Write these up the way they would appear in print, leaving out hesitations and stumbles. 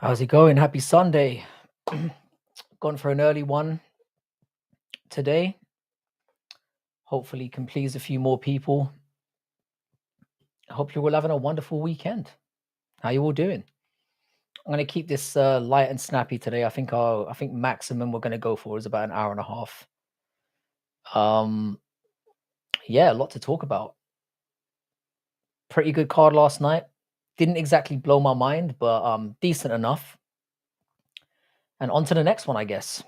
How's it going? Happy Sunday. Gone for an early one today. Hopefully can please a few more people. I hope you're all having a wonderful weekend. How you all doing? I'm gonna keep this light and snappy today. I think maximum we're gonna go for is about an hour and a half. Um, yeah, a lot to talk about. Pretty good card last night. Didn't exactly blow my mind, but decent enough. And on to the next one, I guess.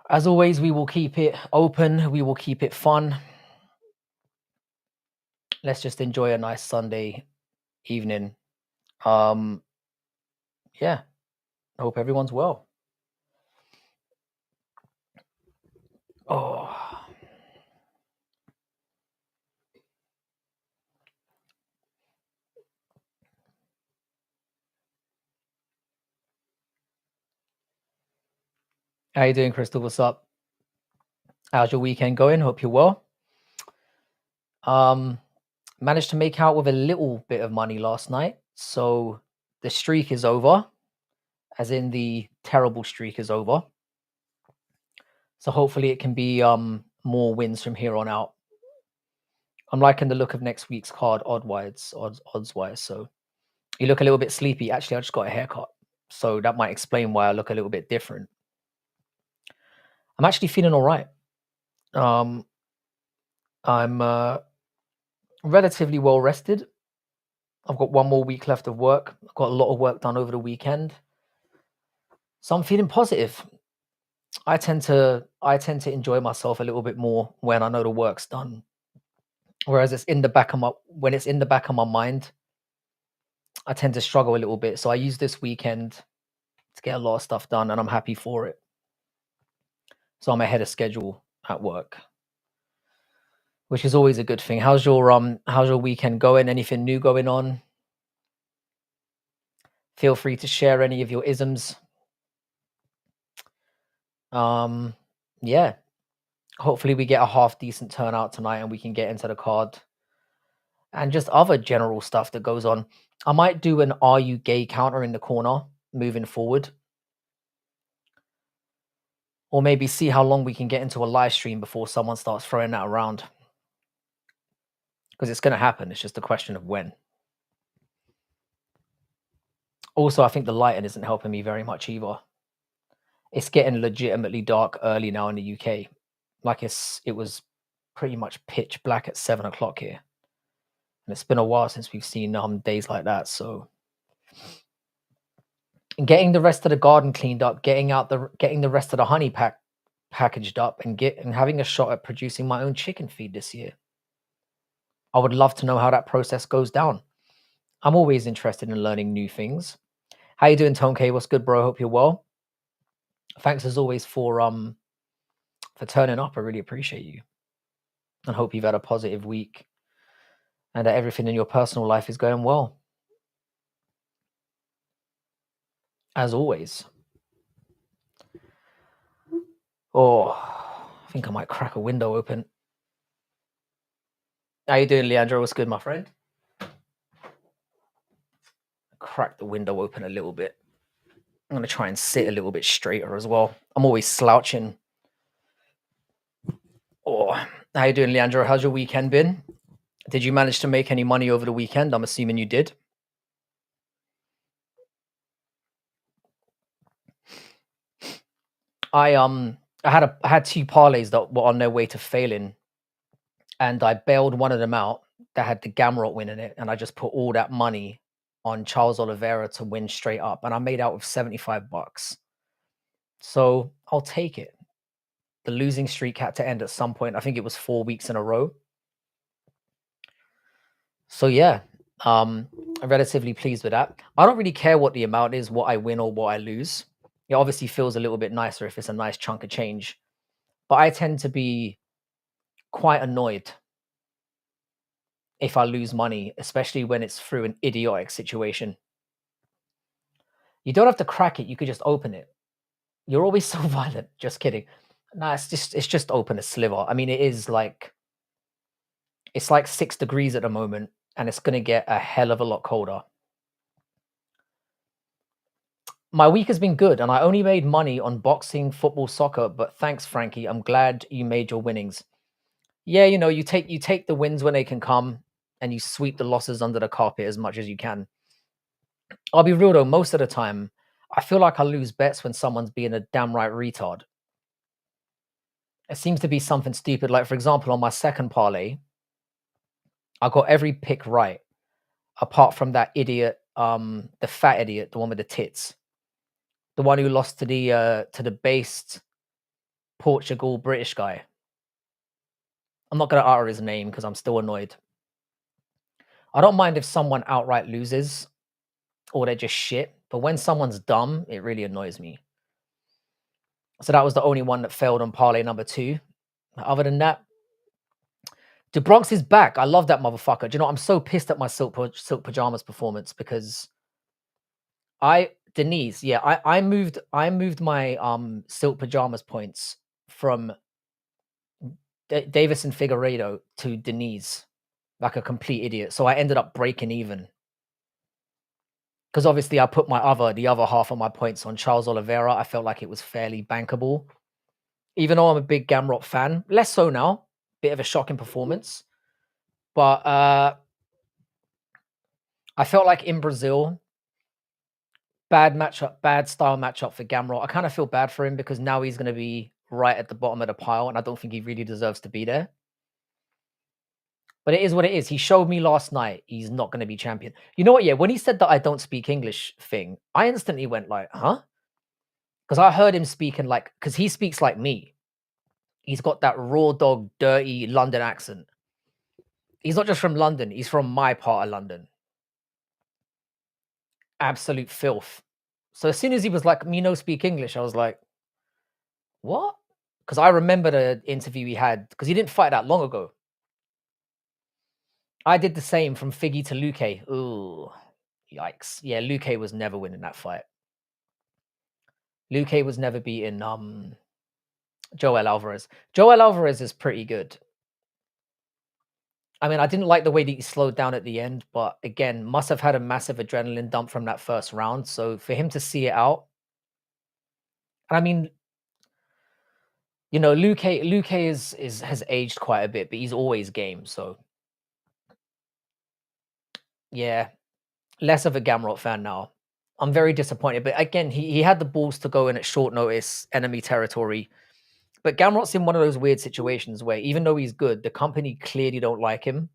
As always, we will keep it open. We will keep it fun. Let's just enjoy a nice Sunday evening. Um, yeah, I hope everyone's well. Oh, how you doing, Crystal? What's up? How's your weekend going? Hope you're well. Um, Managed to make out with a little bit of money last night, so the streak is over, as in the terrible streak is over. So hopefully it can be more wins from here on out. I'm liking the look of next week's card odds wise. So you look a little bit sleepy. Actually, I just got a haircut, so that might explain why I look a little bit different. I'm actually feeling all right. Um, I'm relatively well rested. I've got one more week left of work. I've got a lot of work done over the weekend, so I'm feeling positive. I tend to enjoy myself a little bit more when I know the work's done. Whereas when it's in the back of my mind, I tend to struggle a little bit. So I use this weekend to get a lot of stuff done, and I'm happy for it. So I'm ahead of schedule at work, which is always a good thing. How's your weekend going? Anything new going on? Feel free to share any of your isms. Yeah, hopefully we get a half decent turnout tonight and we can get into the card and just other general stuff that goes on. I might do an "Are you gay" counter in the corner moving forward, or maybe see how long we can get into a live stream before someone starts throwing that around, because it's going to happen. It's just a question of when. Also, I think the lighting isn't helping me very much either. It's getting legitimately dark early now in the UK. Like it was pretty much pitch black at 7 o'clock here. And it's been a while since we've seen days like that. So getting the rest of the garden cleaned up, getting the rest of the honey packaged up, and having a shot at producing my own chicken feed this year. I would love to know how that process goes down. I'm always interested in learning new things. How you doing, Tone K? What's good, bro? Hope you're well. Thanks as always for turning up. I really appreciate you, and hope you've had a positive week and that everything in your personal life is going well. As always. Oh, I think I might crack a window open. How you doing, Leandro? What's good, my friend? Crack the window open a little bit. I'm going to try and sit a little bit straighter as well. I'm always slouching. Oh, how you doing, Leandro? How's your weekend been? Did you manage to make any money over the weekend? I'm assuming you did. I had two parlays that were on their way to failing, and I bailed one of them out that had the Gamrot win in it, and I just put all that money on Charles Oliveira to win straight up, and I made out with $75. So I'll take it. The losing streak had to end at some point. I think it was 4 weeks in a row. So yeah, I'm relatively pleased with that. I don't really care what the amount is, what I win or what I lose. It obviously feels a little bit nicer if it's a nice chunk of change. But I tend to be quite annoyed if I lose money, especially when it's through an idiotic situation. You don't have to crack it, you could just open it. You're always so violent. Just kidding. Nah, it's just open a sliver. I mean, it's like 6 degrees at the moment, and it's gonna get a hell of a lot colder. My week has been good, and I only made money on boxing, football, soccer. But thanks, Frankie. I'm glad you made your winnings. Yeah, you take the wins when they can come, and you sweep the losses under the carpet as much as you can. I'll be real though, most of the time, I feel like I lose bets when someone's being a damn right retard. It seems to be something stupid. Like, for example, on my second parlay, I got every pick right, apart from that idiot, the fat idiot, the one with the tits, the one who lost to the based Portugal British guy. I'm not gonna utter his name because I'm still annoyed. I don't mind if someone outright loses or they're just shit, but when someone's dumb, it really annoys me. So that was the only one that failed on parlay number 2. Other than that, the Bronx is back. I love that motherfucker. Do you know, I'm so pissed at my silk pajamas performance because Denise, yeah, I moved my silk pajamas points from Davis and Figueiredo to Denise like a complete idiot. So I ended up breaking even. Because obviously I put the other half of my points on Charles Oliveira. I felt like it was fairly bankable. Even though I'm a big Gamrot fan, less so now. Bit of a shocking performance. But I felt like in Brazil, bad matchup, bad style matchup for Gamrot. I kind of feel bad for him because now he's going to be right at the bottom of the pile, and I don't think he really deserves to be there. But it is what it is. He showed me last night he's not going to be champion. You know what? Yeah, when he said that I don't speak English thing, I instantly went like, huh? Because I heard him speaking like, because he speaks like me. He's got that raw dog, dirty London accent. He's not just from London, he's from my part of London. Absolute filth. So as soon as he was like, me no speak English, I was like, what? Because I remember the interview he had, because he didn't fight that long ago. I did the same from Figgy to Luque. Ooh, yikes. Yeah, Luque was never winning that fight. Luque was never beating Joel Alvarez. Joel Alvarez is pretty good. I mean, I didn't like the way that he slowed down at the end, but again, must have had a massive adrenaline dump from that first round. So for him to see it out, and I mean, Luque has aged quite a bit, but he's always game. So yeah, less of a Gamrot fan now. I'm very disappointed. But again, he had the balls to go in at short notice, enemy territory. But Gamrot's in one of those weird situations where even though he's good, the company clearly don't like him.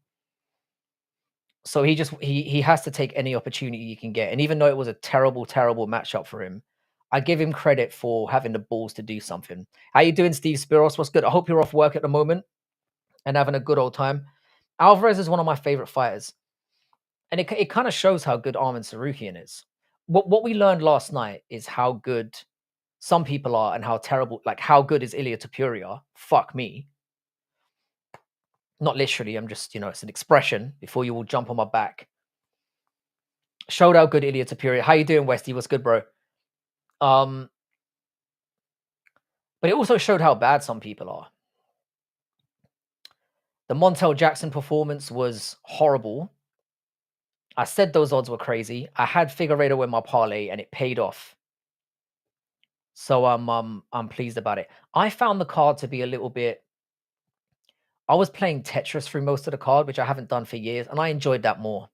So he has to take any opportunity he can get. And even though it was a terrible, terrible matchup for him, I give him credit for having the balls to do something. How you doing, Steve Spiros? What's good? I hope you're off work at the moment and having a good old time. Alvarez is one of my favorite fighters. And it kind of shows how good Arman Sarukian is. What we learned last night is how good some people are and how terrible, like how good is Ilia Topuria? Fuck me. Not literally, I'm just, it's an expression before you all jump on my back. Showed how good Ilia Topuria. How you doing, Westy? What's good, bro? But it also showed how bad some people are. The Montel Jackson performance was horrible. I said those odds were crazy. I had Figueiredo in my parlay and it paid off. So I'm pleased about it. I found the card to be a little bit. I was playing Tetris through most of the card, which I haven't done for years, and I enjoyed that more.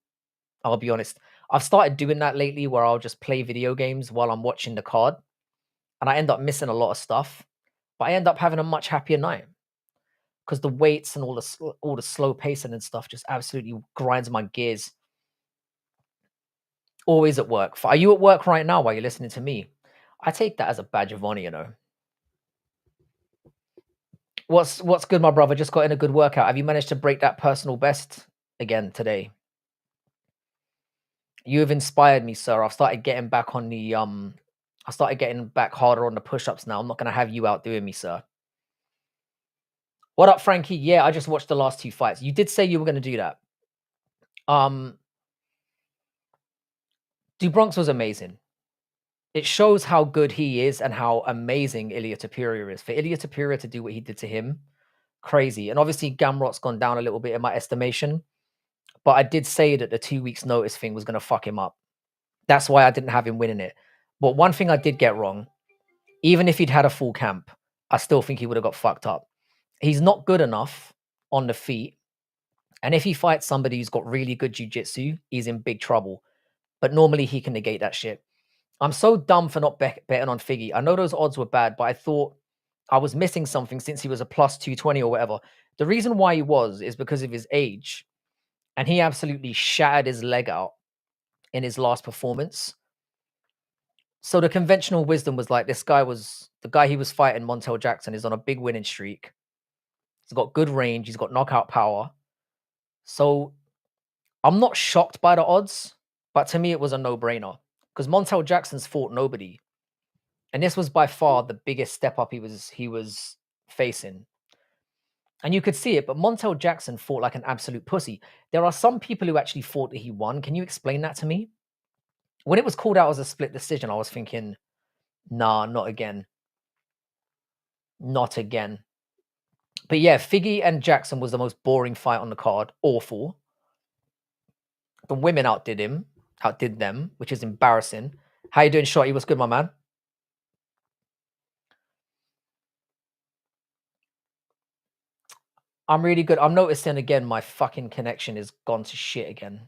I'll be honest. I've started doing that lately where I'll just play video games while I'm watching the card, and I end up missing a lot of stuff, but I end up having a much happier night because the weights and all the slow pacing and stuff just absolutely grinds my gears. Always at work. Are you at work right now while you're listening to me? I take that as a badge of honor. What's good, my brother? Just got in a good workout. Have you managed to break that personal best again today? You have inspired me, sir. I've started getting back on the I started getting back harder on the push-ups now. I'm not gonna have you out doing me, sir. What up, Frankie? Yeah, I just watched the last 2 fights. You did say you were gonna do that. DuBronx was amazing. It shows how good he is and how amazing Ilia Topuria is. For Ilia Topuria to do what he did to him, crazy. And obviously Gamrot's gone down a little bit in my estimation. But I did say that the 2 weeks notice thing was gonna fuck him up. That's why I didn't have him winning it. But one thing I did get wrong, even if he'd had a full camp, I still think he would have got fucked up. He's not good enough on the feet. And if he fights somebody who's got really good jiu-jitsu, he's in big trouble. But normally he can negate that shit. I'm so dumb for not betting on Figgy. I know those odds were bad, but I thought I was missing something since he was a plus 220 or whatever. The reason why he was is because of his age. And he absolutely shattered his leg out in his last performance. So the conventional wisdom was like, this guy was the guy he was fighting, Montel Jackson, is on a big winning streak. He's got good range. He's got knockout power. So I'm not shocked by the odds, but to me, it was a no-brainer because Montel Jackson's fought nobody. And this was by far the biggest step up he was facing. And you could see it, but Montel Jackson fought like an absolute pussy. There are some people who actually thought that he won. Can you explain that to me? When it was called out as a split decision, I was thinking, nah, not again. Not again. But yeah, Figgy and Jackson was the most boring fight on the card. Awful. The women outdid them, which is embarrassing. How you doing, Shotty? What's good, my man? I'm really good. I'm noticing again my fucking connection is gone to shit again.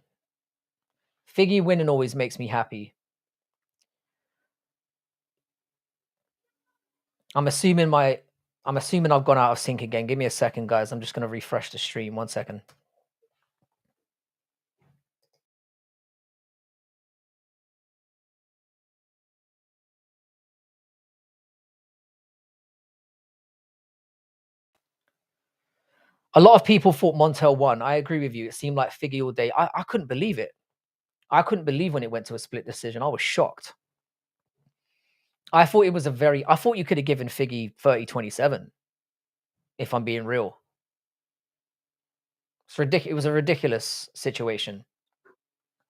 Figgy winning always makes me happy. I'm assuming I've gone out of sync again. Give me a second, guys. I'm just gonna refresh the stream. 1 second. A lot of people thought Montel won. I agree with you. It seemed like Figgy all day. I couldn't believe it. I couldn't believe when it went to a split decision. I was shocked. I thought you could have given Figgy 30-27, if I'm being real. It was a ridiculous situation.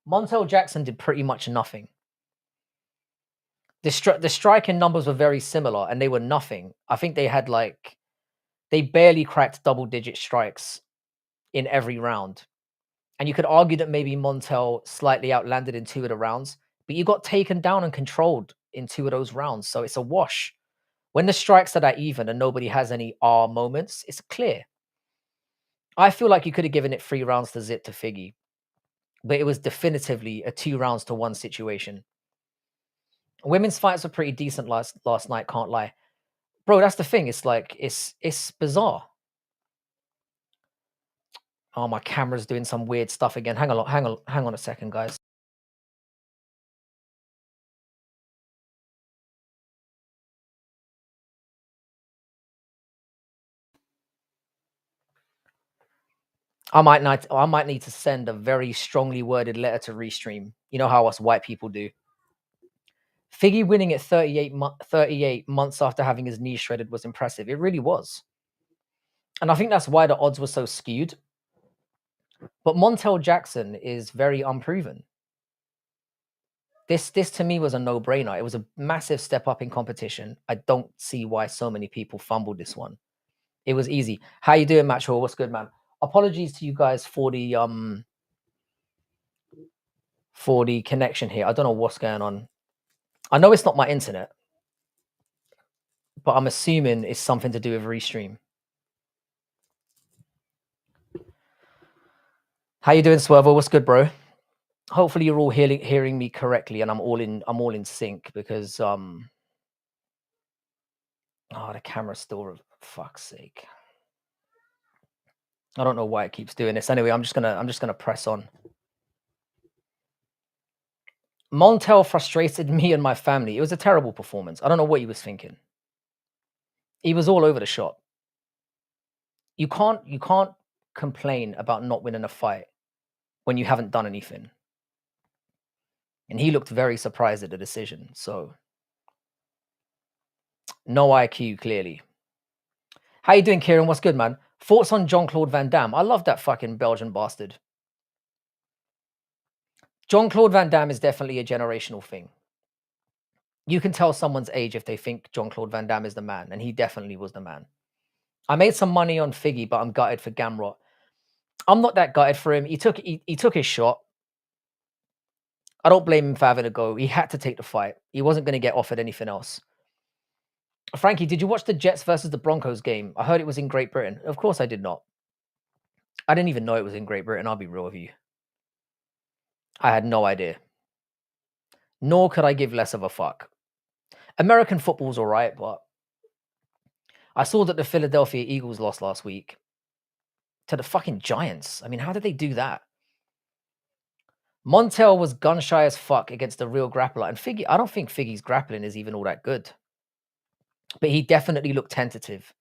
Montel Jackson did pretty much nothing. The striking numbers were very similar, and they were nothing. I think they barely cracked double-digit strikes in every round. And you could argue that maybe Montel slightly outlanded in 2 of the rounds, but you got taken down and controlled in 2 of those rounds, so it's a wash. When the strikes are that even and nobody has any moments, it's clear. I feel like you could have given it 3 rounds to zip to Figgy, but it was definitively a 2 rounds to 1 situation. Women's fights were pretty decent last night, can't lie. Bro, that's the thing. It's like it's bizarre. Oh, my camera's doing some weird stuff again. Hang on a second, guys. I might need to send a very strongly worded letter to Restream. You know how us white people do. Figgy winning at 38 months after having his knee shredded was impressive. It really was. And I think that's why the odds were so skewed. But Montel Jackson is very unproven. This to me was a no-brainer. It was a massive step up in competition. I don't see why so many people fumbled this one. It was easy. How you doing, Match Hall? What's good, man? Apologies to you guys for the connection here. I don't know what's going on. I know it's not my internet, but I'm assuming it's something to do with Restream. How you doing, Swervo? What's good, bro? Hopefully you're all hearing me correctly and I'm all in sync because oh, the camera's still, fuck's sake. I don't know why it keeps doing this. Anyway, I'm just gonna press on. Montel frustrated me and my family. It was a terrible performance. I don't know what he was thinking. He was all over the shop. You can't complain about not winning a fight when you haven't done anything. And he looked very surprised at the decision. So no IQ, clearly. How you doing, Kieran? What's good, man? Thoughts on Jean-Claude Van Damme? I love that fucking Belgian bastard. Jean-Claude Van Damme is definitely a generational thing. You can tell someone's age if they think Jean-Claude Van Damme is the man, and he definitely was the man. I made some money on Figgy, but I'm gutted for Gamrot. I'm not that gutted for him. He took his shot. I don't blame him for having a go. He had to take the fight. He wasn't going to get offered anything else. Frankie, did you watch the Jets versus the Broncos game? I heard it was in Great Britain. Of course I did not. I didn't even know it was in Great Britain. I'll be real with you. I had no idea. Nor could I give less of a fuck. American football's all right, but I saw that the Philadelphia Eagles lost last week to the fucking Giants. I mean, how did they do that? Montel was gun shy as fuck against the real grappler. And Figgy, I don't think Figgy's grappling is even all that good. But he definitely looked tentative.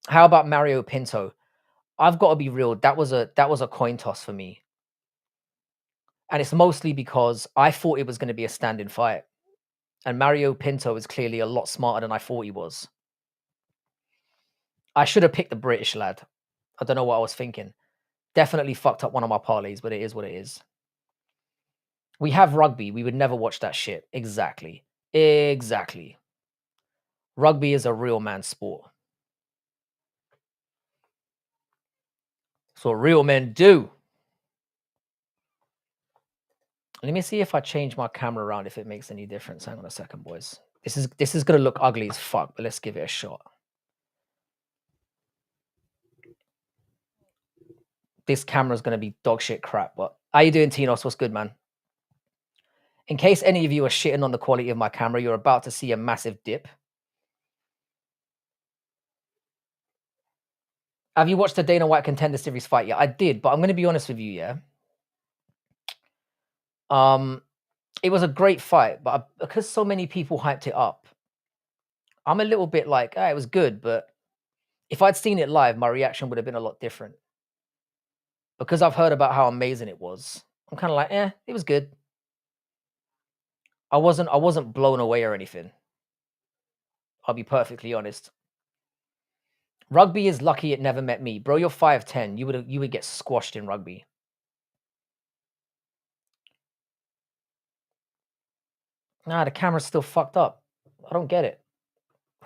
How about Mario Pinto? I've got to be real. That was a coin toss for me. And it's mostly because I thought it was going to be a standing fight. And Mario Pinto is clearly a lot smarter than I thought he was. I should have picked the British lad. I don't know what I was thinking. Definitely fucked up one of my parlays, but it is what it is. We have rugby. We would never watch that shit. Exactly. Exactly. Rugby is a real man's sport. That's what real men do. Let me see if I change my camera around, if it makes any difference. Hang on a second, boys. This is going to look ugly as fuck, but let's give it a shot. This camera's going to be dog shit crap, but how you doing, Tinos? What's good, man? In case any of you are shitting on the quality of my camera, you're about to see a massive dip. Have you watched the Dana White Contender Series fight yet? I did, but I'm going to be honest with you, yeah. It was a great fight, but because so many people hyped it up, I'm a little bit like, it was good, but if I'd seen it live, my reaction would have been a lot different. Because I've heard about how amazing it was, I'm kind of like, it was good. I wasn't blown away or anything. I'll be perfectly honest. Rugby is lucky it never met me. Bro, you're 5'10". You would get squashed in rugby. Nah, the camera's still fucked up. I don't get it.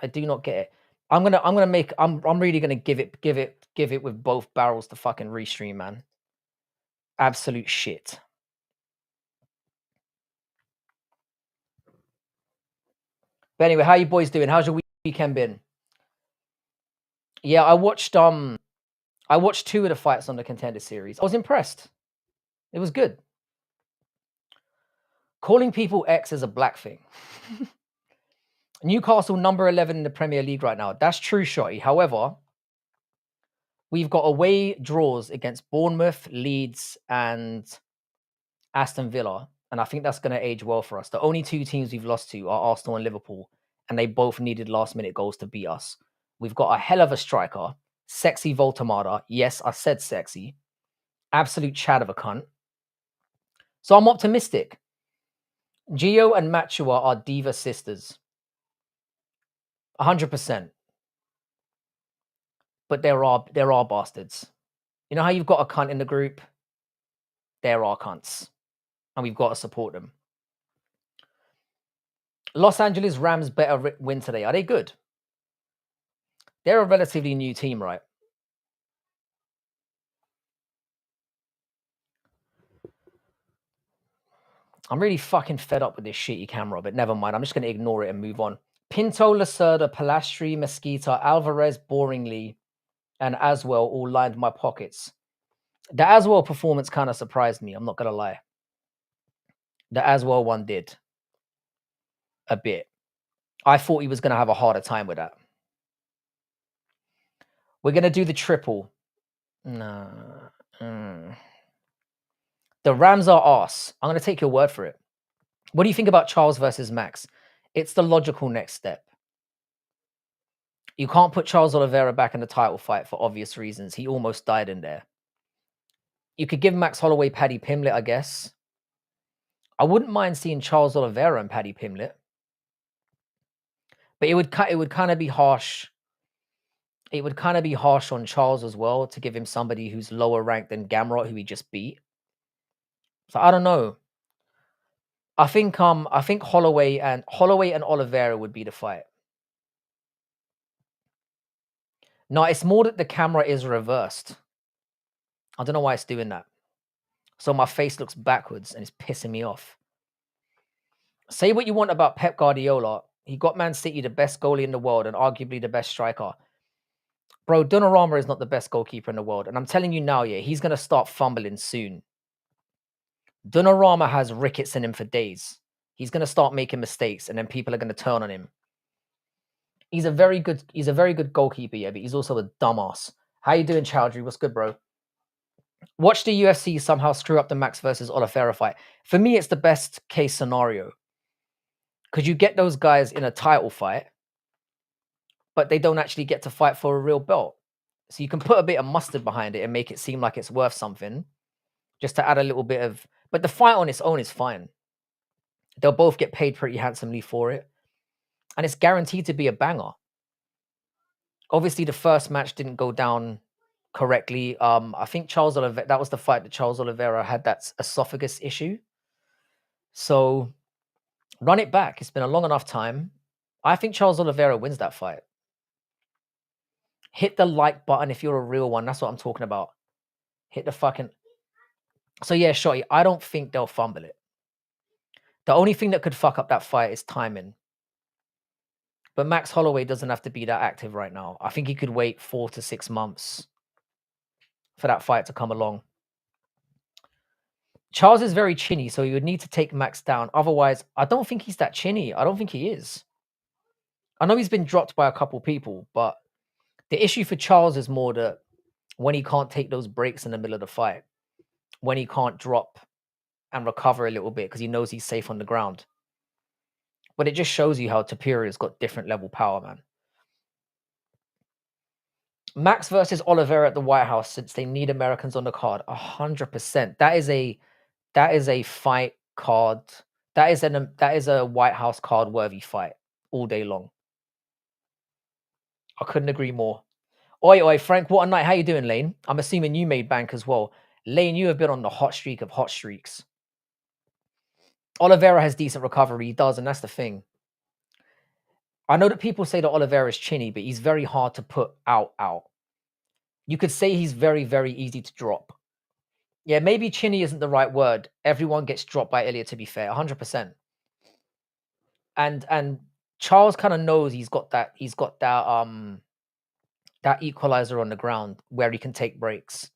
I do not get it. I'm really gonna give it with both barrels to fucking restream, man. Absolute shit. But anyway, how you boys doing? How's your weekend been? Yeah, I watched 2 of the fights on the Contender Series. I was impressed. It was good. Calling people X is a black thing. Newcastle number 11 in the Premier League right now. That's true, Shotty. However, we've got away draws against Bournemouth, Leeds, and Aston Villa. And I think that's going to age well for us. The only 2 teams we've lost to are Arsenal and Liverpool. And they both needed last-minute goals to beat us. We've got a hell of a striker. Sexy Voltamada. Yes, I said sexy. Absolute chat of a cunt. So I'm optimistic. Gio and Machua are diva sisters. 100%. But there are bastards. You know how you've got a cunt in the group? There are cunts. And we've got to support them. Los Angeles Rams better win today. Are they good? They're a relatively new team, right? I'm really fucking fed up with this shitty camera, but never mind. I'm just going to ignore it and move on. Pinto, Lacerda, Palastri, Mesquita, Alvarez, Boringly, and Aswell all lined my pockets. The Aswell performance kind of surprised me. I'm not going to lie. The Aswell one did. A bit. I thought he was going to have a harder time with that. We're going to do the triple. No. The Rams are arse. I'm going to take your word for it. What do you think about Charles versus Max? It's the logical next step. You can't put Charles Oliveira back in the title fight for obvious reasons. He almost died in there. You could give Max Holloway Paddy Pimblett, I guess. I wouldn't mind seeing Charles Oliveira and Paddy Pimblett. But it would kind of be harsh. It would kind of be harsh on Charles as well to give him somebody who's lower ranked than Gamrot, who he just beat. So I don't know. I think Holloway and Oliveira would be the fight. No, it's more that the camera is reversed. I don't know why it's doing that. So my face looks backwards and it's pissing me off. Say what you want about Pep Guardiola. He got Man City the best goalie in the world and arguably the best striker. Bro, Donnarumma is not the best goalkeeper in the world. And I'm telling you now, yeah, he's going to start fumbling soon. Donnarumma has rickets in him for days. He's going to start making mistakes and then people are going to turn on him. He's a very good goalkeeper, yeah, but he's also a dumbass. How you doing, Chowdhury? What's good, bro? Watch the UFC somehow screw up the Max versus Oliveira fight. For me, it's the best case scenario. Because you get those guys in a title fight, but they don't actually get to fight for a real belt. So you can put a bit of mustard behind it and make it seem like it's worth something, just to add a little bit of... But the fight on its own is fine. They'll both get paid pretty handsomely for it. And it's guaranteed to be a banger. Obviously, the first match didn't go down correctly. I think Charles Oliveira, that was the fight that Charles Oliveira had that esophagus issue. So run it back. It's been a long enough time. I think Charles Oliveira wins that fight. Hit the like button if you're a real one. That's what I'm talking about. Hit the fucking... So yeah, Shotty, I don't think they'll fumble it. The only thing that could fuck up that fight is timing. But Max Holloway doesn't have to be that active right now. I think he could wait 4 to 6 months for that fight to come along. Charles is very chinny, so you would need to take Max down. Otherwise, I don't think he's that chinny. I don't think he is. I know he's been dropped by a couple people, but the issue for Charles is more that when he can't take those breaks in the middle of the fight, when he can't drop and recover a little bit because he knows he's safe on the ground. But it just shows you how Tapiria's got different level power, man. Max versus Oliveira at the White House, since they need Americans on the card, 100%. That is a fight card. That is a White House card worthy fight all day long. I couldn't agree more. Oi, oi, Frank, what a night. How you doing, Lane? I'm assuming you made bank as well. Lane, you have been on the hot streak of hot streaks. Oliveira has decent recovery. He does, and that's the thing. I know that people say that Oliveira is chinny, but he's very hard to put out. You could say he's very, very easy to drop. Yeah, maybe chinny isn't the right word. Everyone gets dropped by Ilya, to be fair, 100%. And Charles kind of knows he's got that that equalizer on the ground where he can take breaks.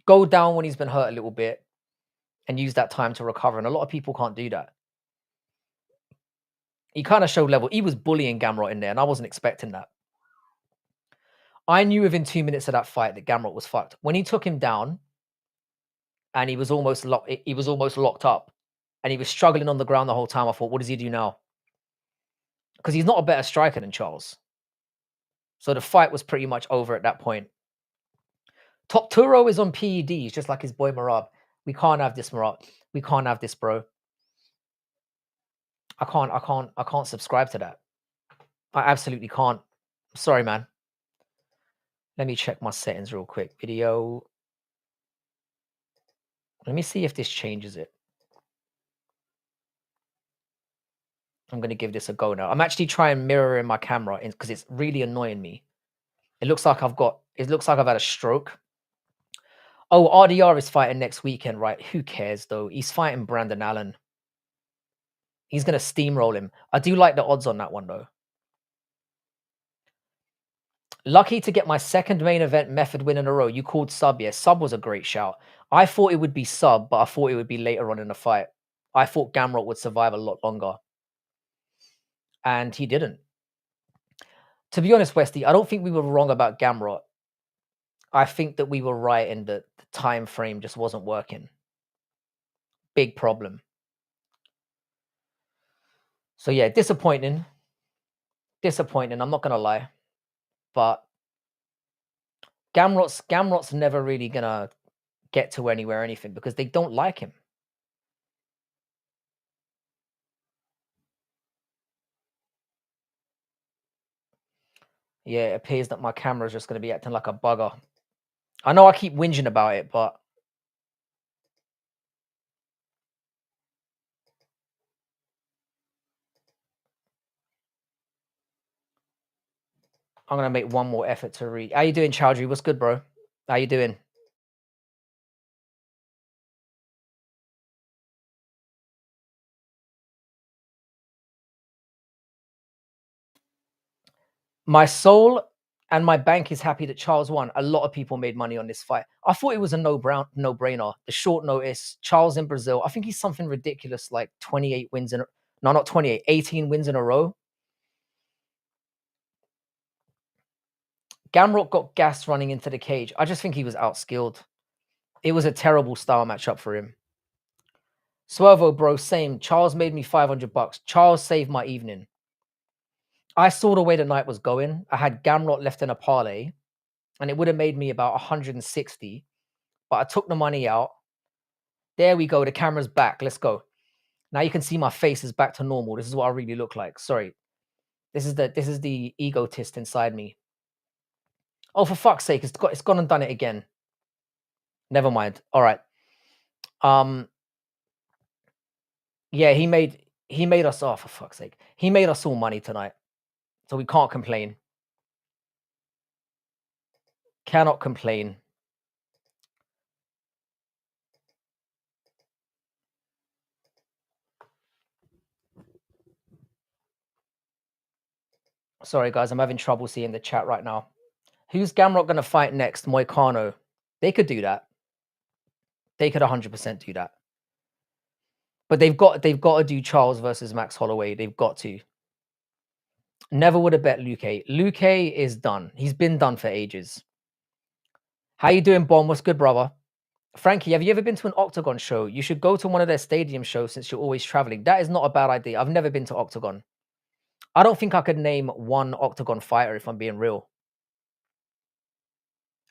Go down when he's been hurt a little bit and use that time to recover. And a lot of people can't do that. He kind of showed level. He was bullying Gamrot in there, and I wasn't expecting that. I knew within 2 minutes of that fight that Gamrot was fucked. When he took him down and he was almost locked up and he was struggling on the ground the whole time, I thought, what does he do now? Because he's not a better striker than Charles. So the fight was pretty much over at that point. Top Turo is on PEDs, just like his boy Marab. We can't have this, Marab. We can't have this, bro. I can't subscribe to that. I absolutely can't. Sorry, man. Let me check my settings real quick. Video. Let me see if this changes it. I'm going to give this a go now. I'm actually trying mirroring my camera because it's really annoying me. It looks like I've had a stroke. Oh, RDR is fighting next weekend, right? Who cares, though? He's fighting Brandon Allen. He's going to steamroll him. I do like the odds on that one, though. Lucky to get my second main event method win in a row. You called sub, yes. Sub was a great shout. I thought it would be sub, but I thought it would be later on in the fight. I thought Gamrot would survive a lot longer. And he didn't. To be honest, Westy, I don't think we were wrong about Gamrot. I think that we were right in that the time frame just wasn't working. Big problem. So yeah, disappointing. Disappointing, I'm not going to lie. But Gamrot's never really going to get to anywhere or anything because they don't like him. Yeah, it appears that my camera is just going to be acting like a bugger. I know I keep whinging about it, but I'm going to make one more effort to read. How you doing, Chowdhury? What's good, bro? How you doing? My soul and my bank is happy that Charles won. A lot of people made money on this fight. I thought it was a no-brainer. The short notice, Charles in Brazil. I think he's something ridiculous, like 28 wins in no, not 28, 18 wins in a row. Gamrot got gassed running into the cage. I just think he was outskilled. It was a terrible style matchup for him. Swervo, bro, same. Charles made me $500. Charles saved my evening. I saw the way the night was going. I had Gamrot left in a parlay, and it would have made me about 160. But I took the money out. There we go. The camera's back. Let's go. Now you can see my face is back to normal. This is what I really look like. Sorry. This is the egotist inside me. Oh, for fuck's sake, it's gone and done it again. Never mind. All right. Yeah, he made us, oh, for fuck's sake. He made us all money tonight. So we can't complain. Cannot complain. Sorry, guys, I'm having trouble seeing the chat right now. Who's Gamrot going to fight next? Moicano. They could do that. They could 100% do that. But they've got to do Charles versus Max Holloway. They've got to. Never would have bet Luque. Luque is done. He's been done for ages. How you doing, Bomb? What's good, brother? Frankie, have you ever been to an Octagon show? You should go to one of their stadium shows since you're always traveling. That is not a bad idea. I've never been to Octagon. I don't think I could name one Octagon fighter if I'm being real.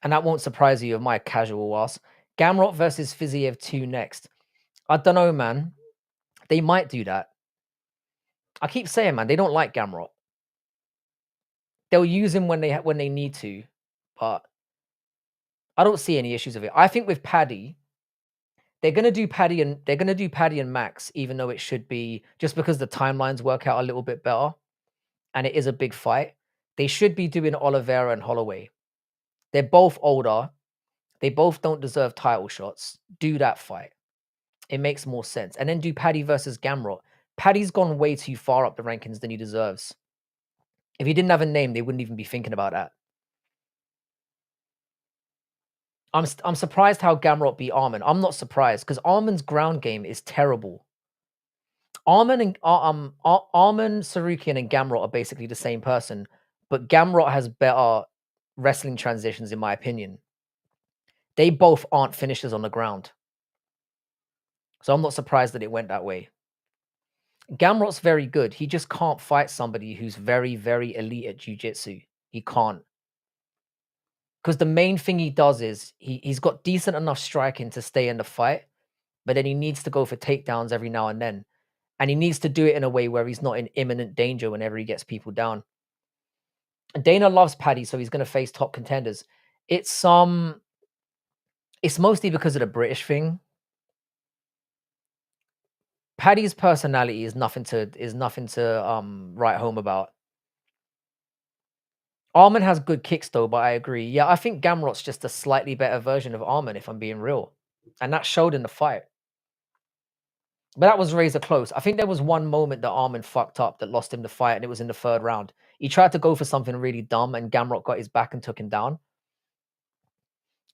And that won't surprise you of my casual ass. Gamrot versus Fiziev 2 next. I don't know, man. They might do that. I keep saying, man, they don't like Gamrot. They'll use him when they need to, but I don't see any issues with it. I think with Paddy, they're gonna do Paddy and Max, even though it should be just because the timelines work out a little bit better, and it is a big fight. They should be doing Oliveira and Holloway. They're both older. They both don't deserve title shots. Do that fight. It makes more sense. And then do Paddy versus Gamrot. Paddy's gone way too far up the rankings than he deserves. If he didn't have a name, they wouldn't even be thinking about that. I'm surprised how Gamrot beat Arman. I'm not surprised because Arman's ground game is terrible. Arman, Sarukian, and Gamrot are basically the same person, but Gamrot has better wrestling transitions, in my opinion. They both aren't finishers on the ground. So I'm not surprised that it went that way. Gamrot's very good. He just can't fight somebody who's very, very elite at jiu-jitsu. He can't. Because the main thing he does is he's got decent enough striking to stay in the fight, but then he needs to go for takedowns every now and then. And he needs to do it in a way where he's not in imminent danger whenever he gets people down. And Dana loves Paddy, so he's going to face top contenders. It's mostly because of the British thing. Paddy's personality is nothing to write home about. Arman has good kicks though, but I agree. Yeah, I think Gamrot's just a slightly better version of Arman, if I'm being real. And that showed in the fight. But that was razor close. I think there was one moment that Arman fucked up that lost him the fight, and it was in the 3rd round. He tried to go for something really dumb, and Gamrot got his back and took him down.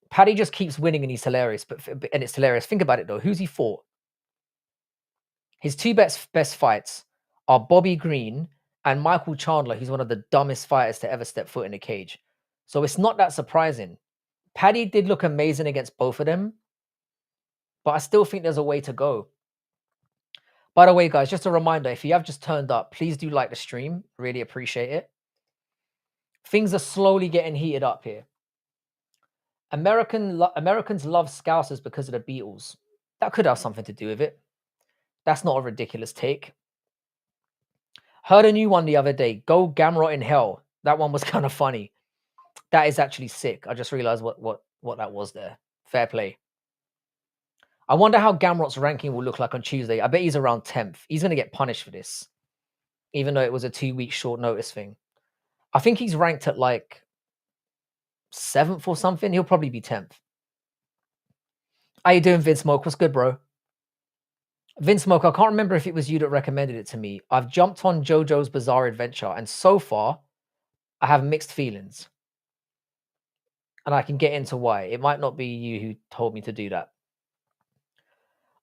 Paddy just keeps winning, and he's hilarious. And it's hilarious. Think about it though. Who's he fought? His two best fights are Bobby Green and Michael Chandler, who's one of the dumbest fighters to ever step foot in a cage. So it's not that surprising. Paddy did look amazing against both of them, but I still think there's a way to go. By the way, guys, just a reminder, if you have just turned up, please do like the stream. Really appreciate it. Things are slowly getting heated up here. Americans love Scousers because of the Beatles. That could have something to do with it. That's not a ridiculous take. Heard a new one the other day. Go Gamrot in hell. That one was kind of funny. That is actually sick. I just realized what that was there. Fair play. I wonder how Gamrot's ranking will look like on Tuesday. I bet he's around 10th. He's going to get punished for this, even though it was a 2-week short notice thing. I think he's ranked at like 7th or something. He'll probably be 10th. How you doing, Vince Smoke? What's good, bro? Vince Smoke, I can't remember if it was you that recommended it to me. I've jumped on JoJo's Bizarre Adventure, and so far, I have mixed feelings, and I can get into why. It might not be you who told me to do that.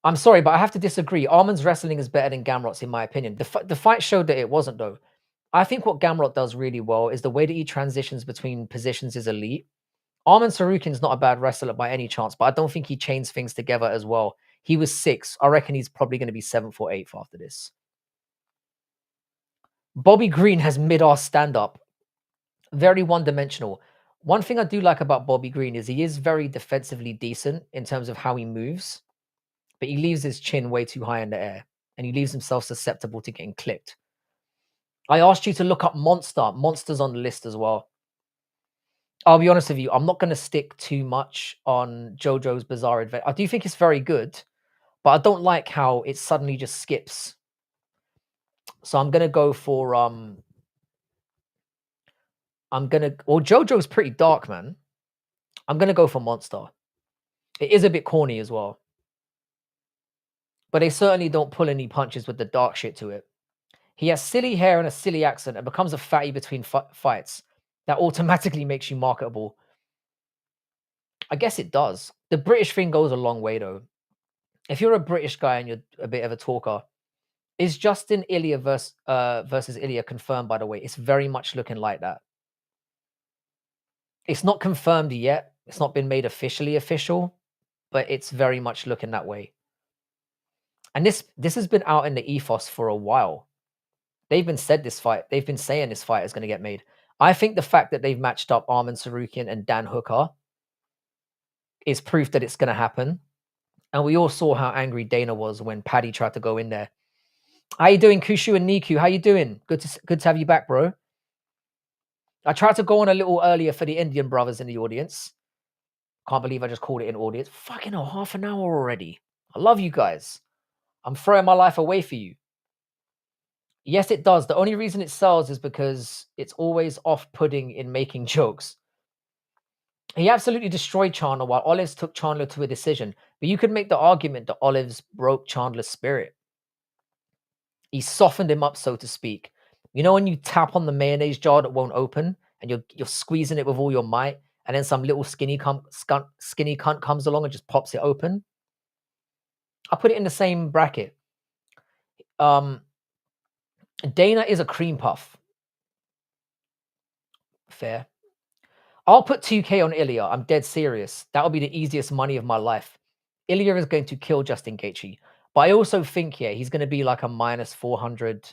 I'm sorry, but I have to disagree. Arman's wrestling is better than Gamrot's, in my opinion. The fight showed that it wasn't, though. I think what Gamrot does really well is the way that he transitions between positions is elite. Arman Sarukin's not a bad wrestler by any chance, but I don't think he chains things together as well. He was 6. I reckon he's probably going to be 7th or 8th after this. Bobby Green has mid-ass stand-up. Very one-dimensional. One thing I do like about Bobby Green is he is very defensively decent in terms of how he moves, but he leaves his chin way too high in the air, and he leaves himself susceptible to getting clipped. I asked you to look up Monster. Monster's on the list as well. I'll be honest with you, I'm not going to stick too much on JoJo's Bizarre Adventure. I do think it's very good, but I don't like how it suddenly just skips. So I'm going to go for JoJo's pretty dark, man. I'm going to go for Monster. It is a bit corny as well. But they certainly don't pull any punches with the dark shit to it. He has silly hair and a silly accent and becomes a fatty between fights. That automatically makes you marketable. I guess it does. The British thing goes a long way, though. If you're a British guy and you're a bit of a talker, is Justin Ilya versus Ilya confirmed, by the way? It's very much looking like that. It's not confirmed yet. It's not been made officially official, but it's very much looking that way. And this has been out in the ethos for a while. They've been saying this fight is going to get made. I think the fact that they've matched up Arman Sarukian and Dan Hooker is proof that it's going to happen. And we all saw how angry Dana was when Paddy tried to go in there. How you doing, Kushu and Niku? How you doing? Good to have you back, bro. I tried to go on a little earlier for the Indian brothers in the audience. Can't believe I just called it an audience. Fucking hell, half an hour already. I love you guys. I'm throwing my life away for you. Yes, it does. The only reason it sells is because it's always off-putting in making jokes. He absolutely destroyed Chandler while Olives took Chandler to a decision. But you could make the argument that Olives broke Chandler's spirit. He softened him up, so to speak. You know when you tap on the mayonnaise jar that won't open and you're squeezing it with all your might, and then some little skinny cunt comes along and just pops it open? I put it in the same bracket. Dana is a cream puff. Fair. I'll put 2K on Ilya. I'm dead serious. That'll be the easiest money of my life. Ilya is going to kill Justin Gaethje. But I also think, he's going to be like a minus 400.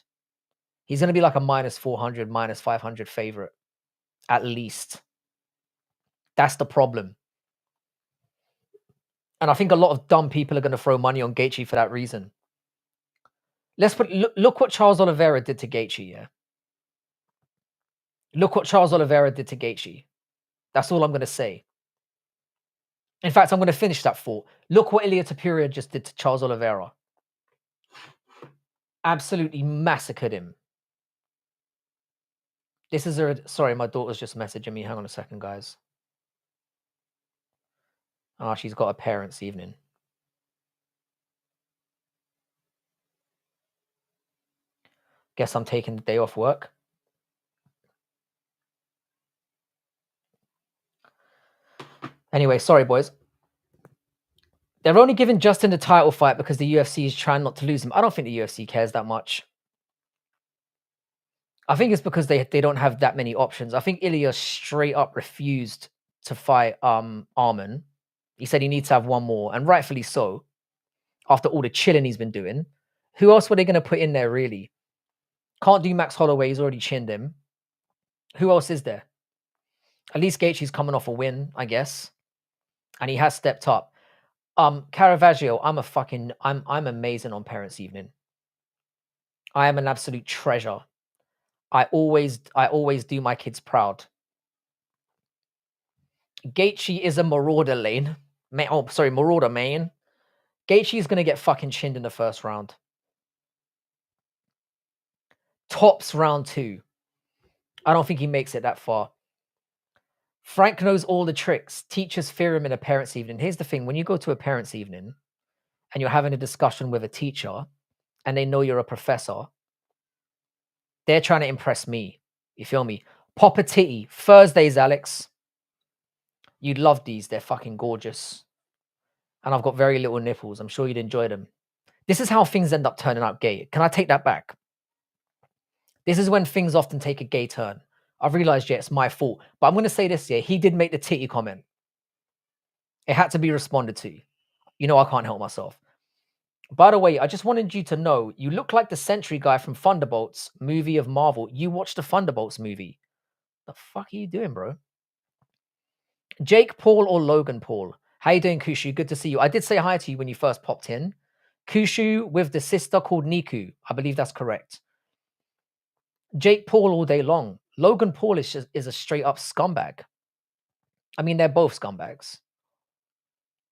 He's going to be like a minus 400, minus 500 favorite. At least. That's the problem. And I think a lot of dumb people are going to throw money on Gaethje for that reason. Look what Charles Oliveira did to Gaethje, yeah? Look what Charles Oliveira did to Gaethje. That's all I'm going to say. In fact, I'm going to finish that thought. Look what Ilia Topuria just did to Charles Oliveira. Absolutely massacred him. This is sorry, my daughter's just messaging me. Hang on a second, guys. Oh, she's got a parents' evening. Guess I'm taking the day off work. Anyway, sorry, boys. They're only giving Justin the title fight because the UFC is trying not to lose him. I don't think the UFC cares that much. I think it's because they don't have that many options. I think Ilya straight up refused to fight Arman. He said he needs to have one more, and rightfully so, after all the chilling he's been doing. Who else were they going to put in there, really? Can't do Max Holloway. He's already chinned him. Who else is there? At least Gaethje's coming off a win, I guess. And he has stepped up. Caravaggio, I'm amazing on Parents' Evening. I am an absolute treasure. I always do my kids proud. Gaethje is a marauder lane. Marauder main. Gaethje is going to get fucking chinned in the first round. Tops round 2. I don't think he makes it that far. Frank knows all the tricks. Teachers fear him in a parents' evening. Here's the thing. When you go to a parents' evening and you're having a discussion with a teacher and they know you're a professor, they're trying to impress me. You feel me? Pop a titty. Thursdays, Alex. You'd love these. They're fucking gorgeous. And I've got very little nipples. I'm sure you'd enjoy them. This is how things end up turning out gay. Can I take that back? This is when things often take a gay turn. I've realized, yeah, it's my fault. But I'm going to say this, yeah, he did make the titty comment. It had to be responded to. You know I can't help myself. By the way, I just wanted you to know, you look like the Sentry guy from Thunderbolts movie of Marvel. You watched the Thunderbolts movie. The fuck are you doing, bro? Jake Paul or Logan Paul? How you doing, Kushu? Good to see you. I did say hi to you when you first popped in. Kushu with the sister called Niku. I believe that's correct. Jake Paul all day long. Logan Paul is a straight up scumbag. I mean, they're both scumbags.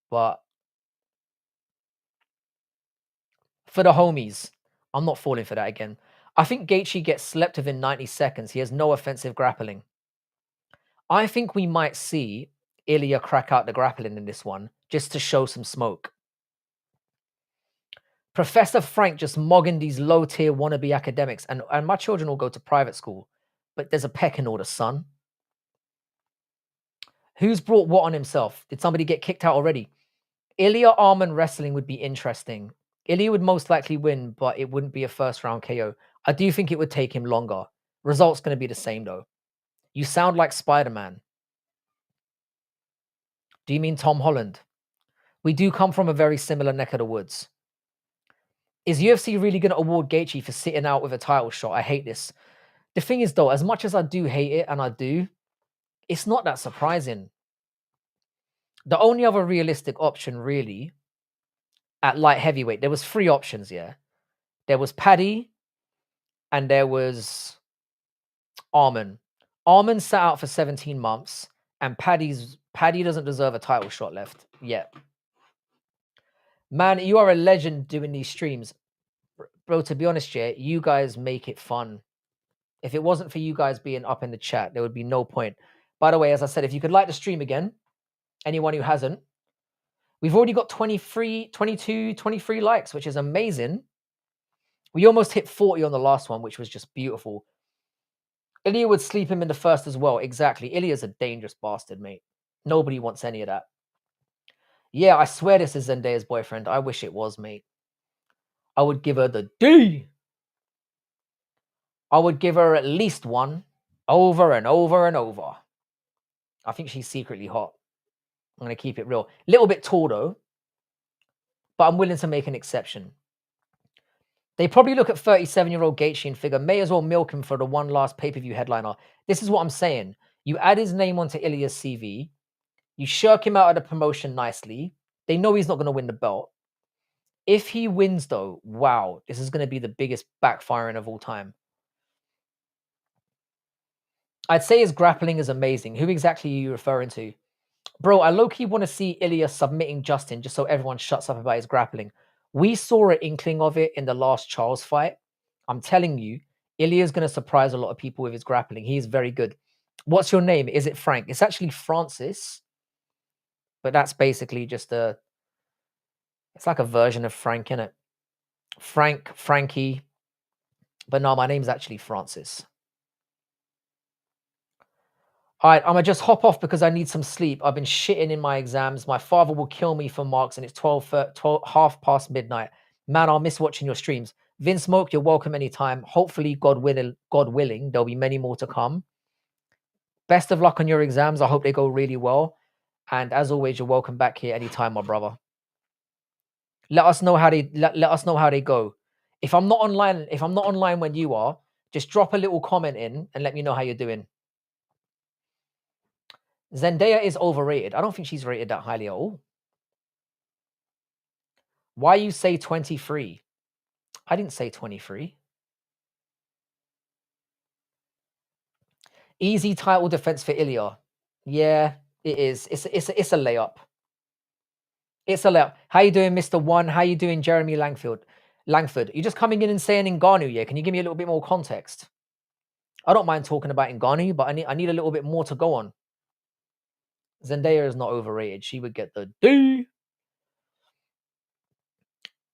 But for the homies, I'm not falling for that again. I think Gaethje gets slept within 90 seconds. He has no offensive grappling. I think we might see Ilya crack out the grappling in this one just to show some smoke. Professor Frank just mogging these low-tier wannabe academics. And my children will go to private school. But there's a pecking order, son. Who's brought what on himself? Did somebody get kicked out already? Ilya Arman wrestling would be interesting. Ilya would most likely win, but it wouldn't be a first-round KO. I do think it would take him longer. Result's going to be the same, though. You sound like Spider-Man. Do you mean Tom Holland? We do come from a very similar neck of the woods. Is UFC really going to award Gaethje for sitting out with a title shot? I hate this. The thing is, though, as much as I do hate it, and I do, it's not that surprising. The only other realistic option, really, at light heavyweight, there was 3 options, yeah? There was Paddy, and there was Arman. Arman sat out for 17 months, and Paddy doesn't deserve a title shot left yet. Man, you are a legend doing these streams. Bro, to be honest, yeah, you guys make it fun. If it wasn't for you guys being up in the chat, there would be no point. By the way, as I said, if you could like the stream again, anyone who hasn't, we've already got 23 likes, which is amazing. We almost hit 40 on the last one, which was just beautiful. Ilya would sleep him in the first as well. Exactly. Ilya's a dangerous bastard, mate. Nobody wants any of that. Yeah, I swear this is Zendaya's boyfriend. I wish it was, mate. I would give her the D. I would give her at least 1 over and over and over. I think she's secretly hot. I'm going to keep it real. Little bit tall, though. But I'm willing to make an exception. They probably look at 37-year-old Gaethje and figure, may as well milk him for the one last pay-per-view headliner. This is what I'm saying. You add his name onto Ilya's CV. You shirk him out of the promotion nicely. They know he's not going to win the belt. If he wins, though, wow, this is going to be the biggest backfiring of all time. I'd say his grappling is amazing. Who exactly are you referring to? Bro, I low-key want to see Ilya submitting Justin just so everyone shuts up about his grappling. We saw an inkling of it in the last Charles fight. I'm telling you, Ilya's going to surprise a lot of people with his grappling. He is very good. What's your name? Is it Frank? It's actually Francis. But that's basically just it's like a version of Frank, innit? Frank, Frankie. But no, my name's actually Francis. All right, I'm going to just hop off because I need some sleep. I've been shitting in my exams. My father will kill me for marks, and it's half past midnight. Man, I'll miss watching your streams. Vince Smoke, you're welcome anytime. Hopefully, God willing, there'll be many more to come. Best of luck on your exams. I hope they go really well. And as always, you're welcome back here anytime, my brother. Let us know how they go. If I'm not online when you are, just drop a little comment in and let me know how you're doing. Zendaya is overrated. I don't think she's rated that highly at all. Why you say 23? I didn't say 23. Easy title defense for Ilya. Yeah, it is. It's a layup. It's a layup. How you doing, Mr. One? How you doing, Jeremy Langford? You're just coming in and saying Ngannou, yeah? Can you give me a little bit more context? I don't mind talking about Ngannou, but I need a little bit more to go on. Zendaya is not overrated. She would get the D.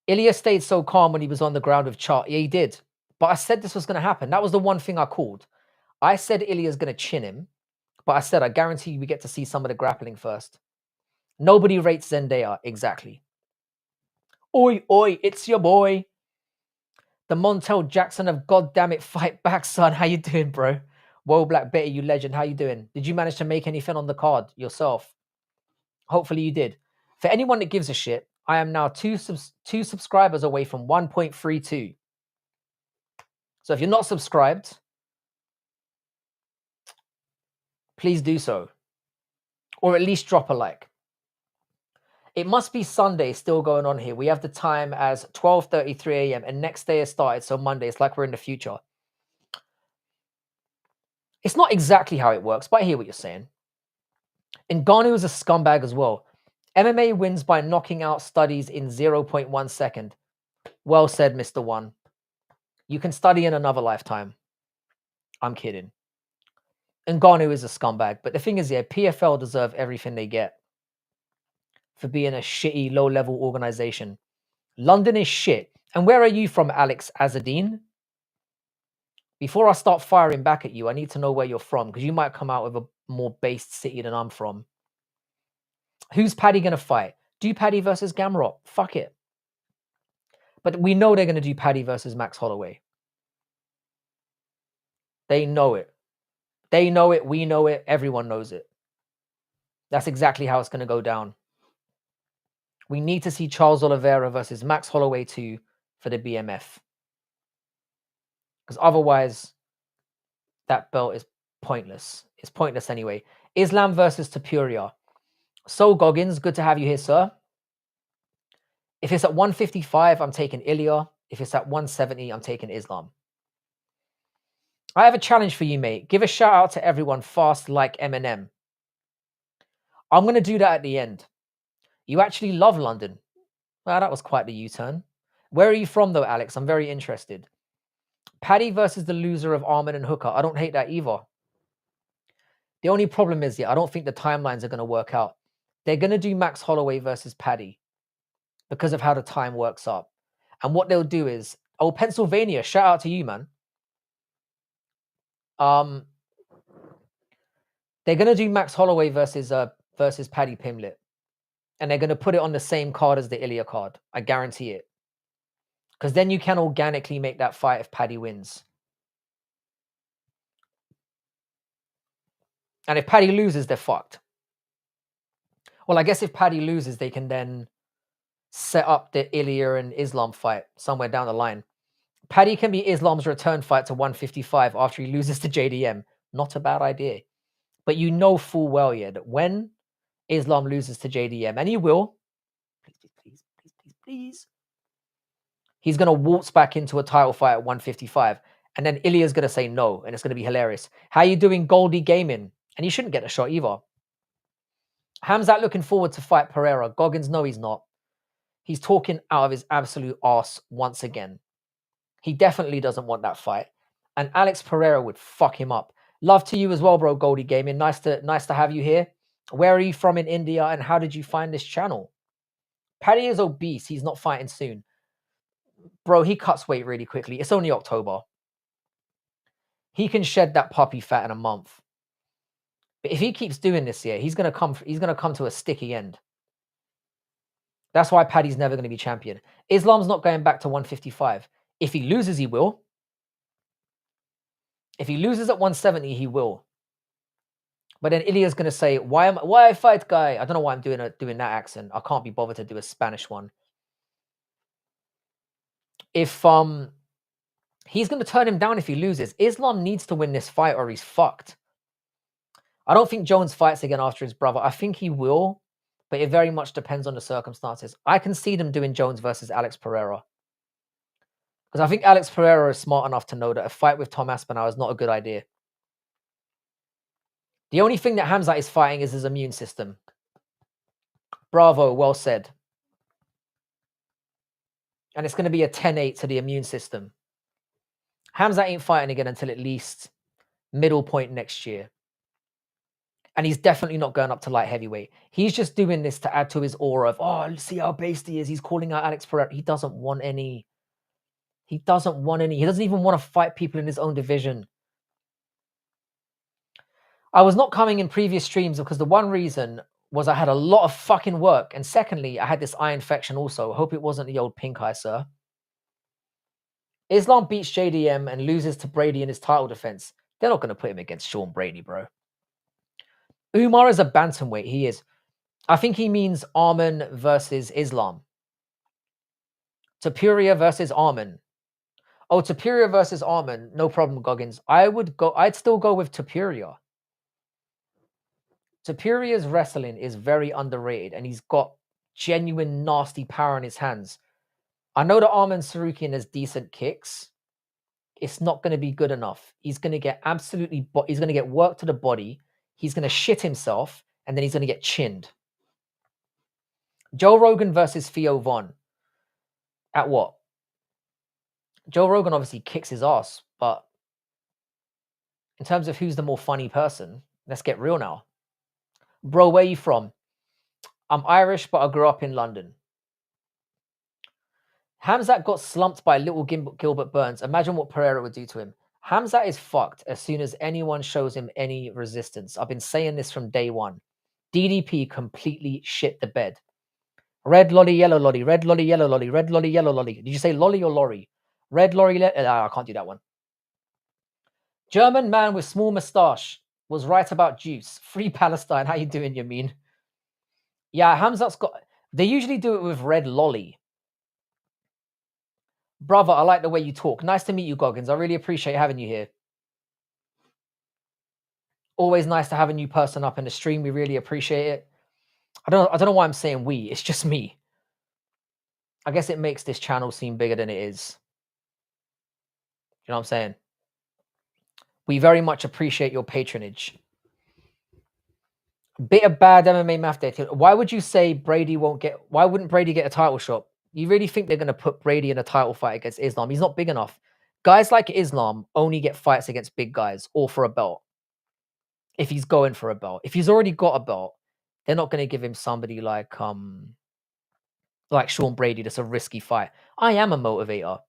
Ilya stayed so calm when he was on the ground with Chart. Yeah, he did. But I said this was going to happen. That was the one thing I called. I said Ilya's going to chin him, but I said I guarantee we get to see some of the grappling first. Nobody rates Zendaya. Exactly. Oi, oi, it's your boy. The Montel Jackson of goddammit fight back, son. How you doing, bro? Whoa, Black Betty, you legend. How you doing? Did you manage to make anything on the card yourself? Hopefully you did. For anyone that gives a shit, I am now two subscribers away from 1.32. So if you're not subscribed, please do so. Or at least drop a like. It must be Sunday still going on here. We have the time as 12:33 a.m. and next day has started, so Monday. It's like we're in the future. It's not exactly how it works, but I hear what you're saying. Ngannou is a scumbag as well. MMA wins by knocking out studies in 0.1 second. Well said, Mr. One. You can study in another lifetime. I'm kidding. Ngannou is a scumbag, but the thing is, yeah, PFL deserve everything they get for being a shitty, low-level organization. London is shit. And where are you from, Alex Azadine? Before I start firing back at you, I need to know where you're from, because you might come out with a more based city than I'm from. Who's Paddy going to fight? Do Paddy versus Gamrot. Fuck it. But we know they're going to do Paddy versus Max Holloway. They know it. They know it. We know it. Everyone knows it. That's exactly how it's going to go down. We need to see Charles Oliveira versus Max Holloway 2 for the BMF. Because otherwise, that belt is pointless. It's pointless anyway. Islam versus Tapuria. So Goggins, good to have you here, sir. If it's at 155, I'm taking Ilya. If it's at 170, I'm taking Islam. I have a challenge for you, mate. Give a shout out to everyone fast like Eminem. I'm going to do that at the end. You actually love London. Well, that was quite the U-turn. Where are you from, though, Alex? I'm very interested. Paddy versus the loser of Arman and Hooker. I don't hate that either. The only problem is, I don't think the timelines are going to work out. They're going to do Max Holloway versus Paddy because of how the time works up. And what they'll do is, oh, Pennsylvania, shout out to you, man. They're going to do Max Holloway versus Paddy Pimblett. And they're going to put it on the same card as the Ilya card. I guarantee it. Because then you can organically make that fight if Paddy wins. And if Paddy loses, they're fucked. Well, I guess if Paddy loses, they can then set up the Ilya and Islam fight somewhere down the line. Paddy can be Islam's return fight to 155 after he loses to JDM. Not a bad idea. But you know full well, that when Islam loses to JDM, and he will, please, he's going to waltz back into a title fight at 155. And then Ilya's going to say no, and it's going to be hilarious. How you doing, Goldie Gaming? And he shouldn't get a shot either. Hamzat looking forward to fight Pereira. Goggins, no, he's not. He's talking out of his absolute arse once again. He definitely doesn't want that fight. And Alex Pereira would fuck him up. Love to you as well, bro, Goldie Gaming. Nice to have you here. Where are you from in India, and how did you find this channel? Paddy is obese. He's not fighting soon. Bro, he cuts weight really quickly. It's only October. He can shed that puppy fat in a month. But if he keeps doing this here, he's gonna come to a sticky end. That's why Paddy's never going to be champion. Islam's not going back to 155. If he loses, he will. If he loses at 170, he will. But then Ilya's going to say, why I fight guy? I don't know why I'm doing that accent. I can't be bothered to do a Spanish one. If he's going to turn him down if he loses. Islam needs to win this fight or he's fucked. I don't think Jones fights again after his brother. I think he will, but it very much depends on the circumstances. I can see them doing Jones versus Alex Pereira. Because I think Alex Pereira is smart enough to know that a fight with Tom Aspinall is not a good idea. The only thing that Hamzat is fighting is his immune system. Bravo, well said. And it's going to be a 10-8 to the immune system. Hamzat ain't fighting again until at least middle point next year. And he's definitely not going up to light heavyweight. He's just doing this to add to his aura of, oh, see how based he is. He's calling out Alex Pereira. He doesn't want any. He doesn't even want to fight people in his own division. I was not coming in previous streams because the one reason was I had a lot of fucking work. And secondly, I had this eye infection also. Hope it wasn't the old pink eye, sir. Islam beats JDM and loses to Brady in his title defense. They're not going to put him against Sean Brady, bro. Umar is a bantamweight. He is. I think he means Arman versus Islam. Tapuria versus Arman. Oh, Tapuria versus Arman. No problem, Goggins. I'd still go with Tapuria. Tapuria's wrestling is very underrated and he's got genuine nasty power in his hands. I know that Arman Sarukian has decent kicks. It's not going to be good enough. He's going to get he's going to get work to the body. He's going to shit himself and then he's going to get chinned. Joe Rogan versus Theo Von. At what? Joe Rogan obviously kicks his ass, but in terms of who's the more funny person, let's get real now. Bro, where you from? I'm Irish, but I grew up in London. Hamzat got slumped by little Gilbert Burns. Imagine what Pereira would do to him. Hamzat is fucked as soon as anyone shows him any resistance. I've been saying this from day one. DDP completely shit the bed. Red lolly, yellow lolly, red lolly, yellow lolly, red lolly, yellow lolly. Did you say lolly or lorry? Red lorry, I can't do that one. German man with small moustache was right about juice. Free Palestine. How you doing, Yamin? Yeah, Hamzat's got... They usually do it with red lolly. Brother, I like the way you talk. Nice to meet you, Goggins. I really appreciate having you here. Always nice to have a new person up in the stream. We really appreciate it. I don't know why I'm saying we. It's just me. I guess it makes this channel seem bigger than it is. You know what I'm saying? We very much appreciate your patronage. Bit of bad MMA math data. Why would you say why wouldn't Brady get a title shot? You really think they're going to put Brady in a title fight against Islam? He's not big enough. Guys like Islam only get fights against big guys or for a belt. If he's going for a belt. If he's already got a belt, they're not going to give him somebody like Sean Brady. That's a risky fight. I am a motivator.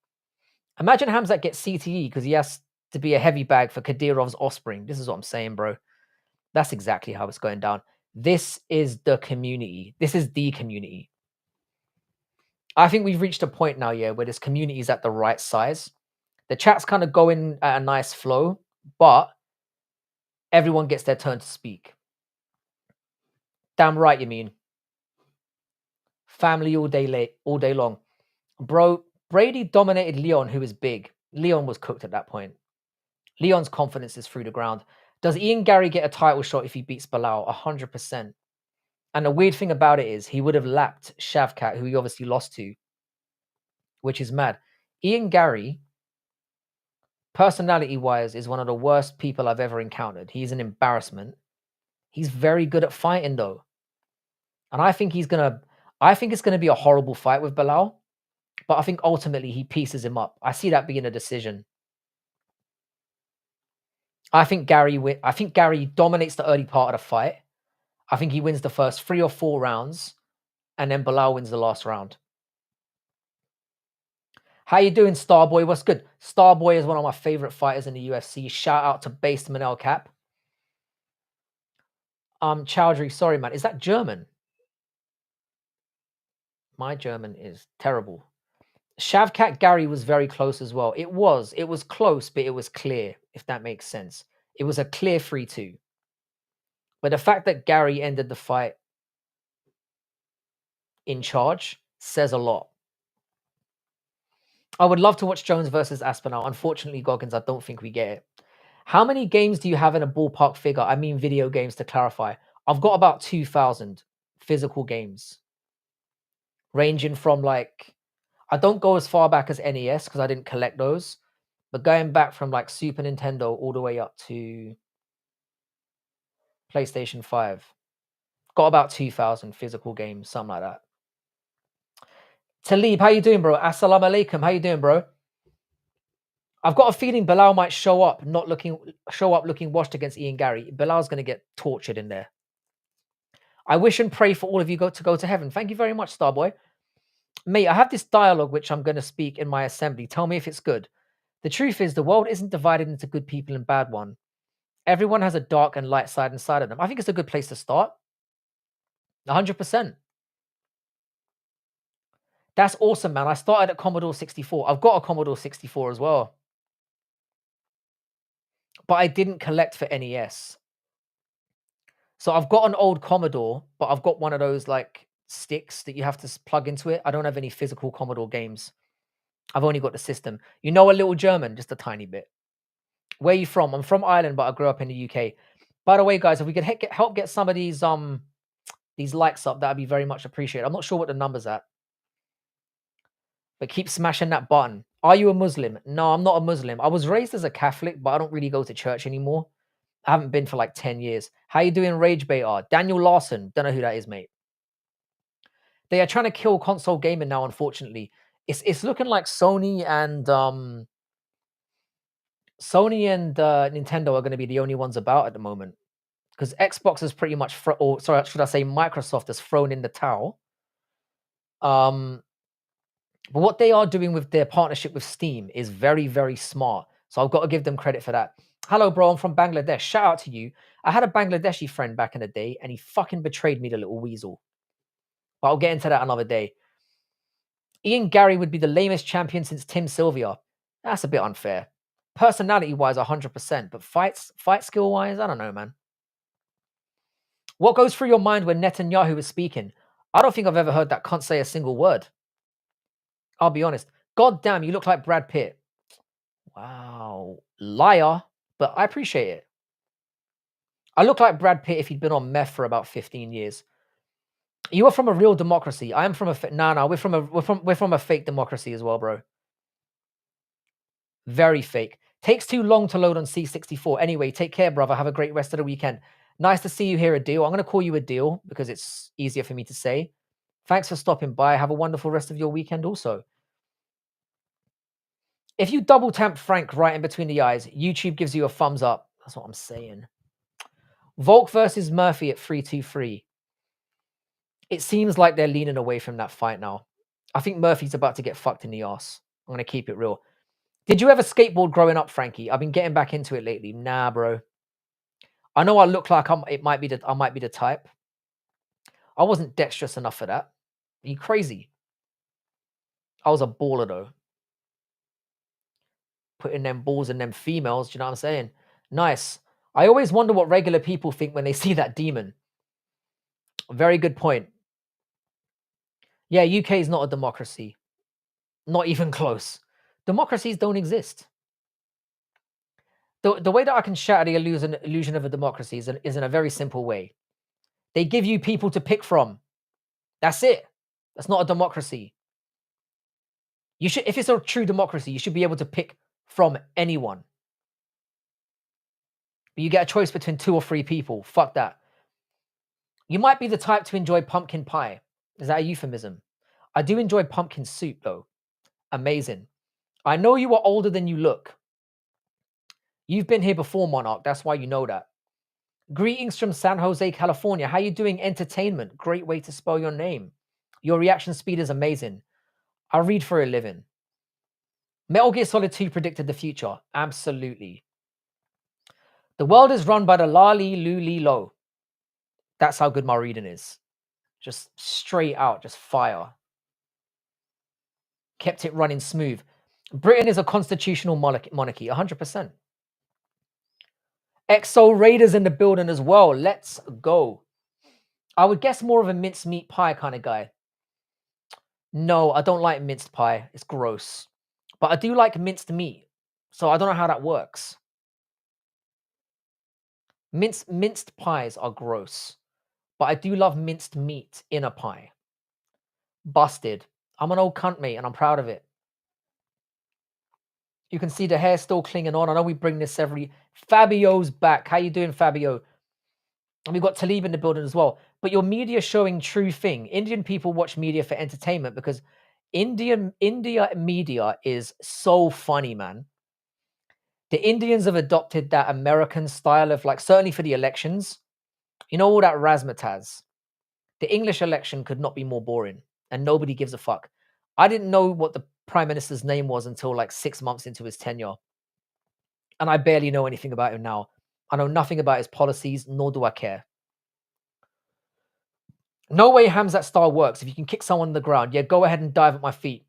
Imagine Hamzat gets CTE because he has to be a heavy bag for Kadirov's offspring. This is what I'm saying, bro. That's exactly how it's going down. This is the community. This is the community. I think we've reached a point now, yeah, where this community is at the right size. The chat's kind of going at a nice flow, but everyone gets their turn to speak. Damn right, you mean. Family all day long. Bro, Brady dominated Leon, who is big. Leon was cooked at that point. Leon's confidence is through the ground. Does Ian Gary get a title shot if he beats Bilal? 100%. And the weird thing about it is he would have lapped Shavkat, who he obviously lost to, which is mad. Ian Gary, personality-wise, is one of the worst people I've ever encountered. He's an embarrassment. He's very good at fighting, though. And I think it's going to be a horrible fight with Bilal, but I think ultimately he pieces him up. I see that being a decision. I think Gary dominates the early part of the fight. I think he wins the first 3 or 4 rounds, and then Bilal wins the last round. How you doing, Starboy? What's good? Starboy is one of my favorite fighters in the UFC. Shout out to Based Manel Cap. Chowdhury, sorry, man. Is that German? My German is terrible. Shavkat Gary was very close as well. It was close, but it was clear, if that makes sense. It was a clear 3-2. But the fact that Gary ended the fight in charge says a lot. I would love to watch Jones versus Aspinall. Unfortunately, Goggins, I don't think we get it. How many games do you have in a ballpark figure? I mean video games, to clarify. I've got about 2,000 physical games. Ranging from like... I don't go as far back as NES because I didn't collect those. But going back from like Super Nintendo all the way up to PlayStation 5. Got about 2,000 physical games, something like that. Talib, how you doing, bro? Assalamu alaikum. How you doing, bro? I've got a feeling Bilal might show up looking washed against Ian Gary. Bilal's going to get tortured in there. I wish and pray for all of you to go to heaven. Thank you very much, Starboy. Mate, I have this dialogue which I'm going to speak in my assembly. Tell me if it's good. The truth is the world isn't divided into good people and bad one. Everyone has a dark and light side inside of them. I think it's a good place to start. 100%. That's awesome, man. I started at Commodore 64. I've got a Commodore 64 as well. But I didn't collect for NES. So I've got an old Commodore, but I've got one of those like sticks that you have to plug into it. I don't have any physical Commodore games. I've only got the system. You know a little German, just a tiny bit. Where are you from? I'm from Ireland, but I grew up in the UK. By the way, guys, if we could help get some of these likes up, that'd be very much appreciated. I'm not sure what the number's at, but keep smashing that button. Are you a Muslim? No, I'm not a Muslim. I was raised as a Catholic, but I don't really go to church anymore. I haven't been for like 10 years. How you doing, Rage Beta? Daniel Larson. Don't know who that is, mate. They are trying to kill console gaming now, unfortunately. It's looking like Sony and Nintendo are going to be the only ones about at the moment, because Xbox is pretty much, or sorry, should I say Microsoft has thrown in the towel. But what they are doing with their partnership with Steam is very, very smart. So I've got to give them credit for that. Hello, bro. I'm from Bangladesh. Shout out to you. I had a Bangladeshi friend back in the day, and he fucking betrayed me, the little weasel. But I'll get into that another day. Ian Gary would be the lamest champion since Tim Sylvia. That's a bit unfair. Personality-wise, 100%. But fight skill-wise, I don't know, man. What goes through your mind when Netanyahu is speaking? I don't think I've ever heard that cunt say a single word. I'll be honest. God damn, you look like Brad Pitt. Wow. Liar. But I appreciate it. I look like Brad Pitt if he'd been on meth for about 15 years. You are from a real democracy. I am from a no. We're from a fake democracy as well, bro. Very fake. Takes too long to load on C64. Anyway, take care, brother. Have a great rest of the weekend. Nice to see you here, Adil. I'm going to call you Adil because it's easier for me to say. Thanks for stopping by. Have a wonderful rest of your weekend also. If you double tap Frank right in between the eyes, YouTube gives you a thumbs up. That's what I'm saying. Volk versus Murphy at 3-2-3. It seems like they're leaning away from that fight now. I think Murphy's about to get fucked in the ass. I'm going to keep it real. Did you ever skateboard growing up, Frankie? I've been getting back into it lately. Nah, bro. I know I look like I might be the type. I wasn't dexterous enough for that. Are you crazy? I was a baller though. Putting them balls in them females, do you know what I'm saying? Nice. I always wonder what regular people think when they see that demon. Very good point. Yeah, UK is not a democracy. Not even close. Democracies don't exist. The way that I can shatter the illusion of a democracy is in a very simple way. They give you people to pick from. That's it. That's not a democracy. You should, if it's a true democracy, you should be able to pick from anyone. But you get a choice between 2 or 3 people. Fuck that. You might be the type to enjoy pumpkin pie. Is that a euphemism? I do enjoy pumpkin soup, though. Amazing. I know you are older than you look. You've been here before, Monarch. That's why you know that. Greetings from San Jose, California. How you doing? Entertainment. Great way to spell your name. Your reaction speed is amazing. I read for a living. Metal Gear Solid 2 predicted the future. Absolutely. The world is run by the la li lu li lo. That's how good my reading is. Just straight out, just fire. Kept it running smooth. Britain is a constitutional monarchy, 100%. Exo Raiders in the building as well. Let's go. I would guess more of a mincemeat pie kind of guy. No, I don't like minced pie. It's gross. But I do like minced meat. So I don't know how that works. Minced pies are gross. But I do love minced meat in a pie. Busted. I'm an old cunt, mate, and I'm proud of it. You can see the hair still clinging on. I know we bring this every... Fabio's back. How you doing, Fabio? And we've got Talib in the building as well. But your media showing true thing. Indian people watch media for entertainment because India media is so funny, man. The Indians have adopted that American style of, like, certainly for the elections, you know, all that razzmatazz. The English election could not be more boring, and nobody gives a fuck. I didn't know what the prime minister's name was until like 6 months into his tenure, and I barely know anything about him now. I know nothing about his policies, nor do I care. No way Hamzat style works. If you can kick someone on the ground, yeah, go ahead and dive at my feet.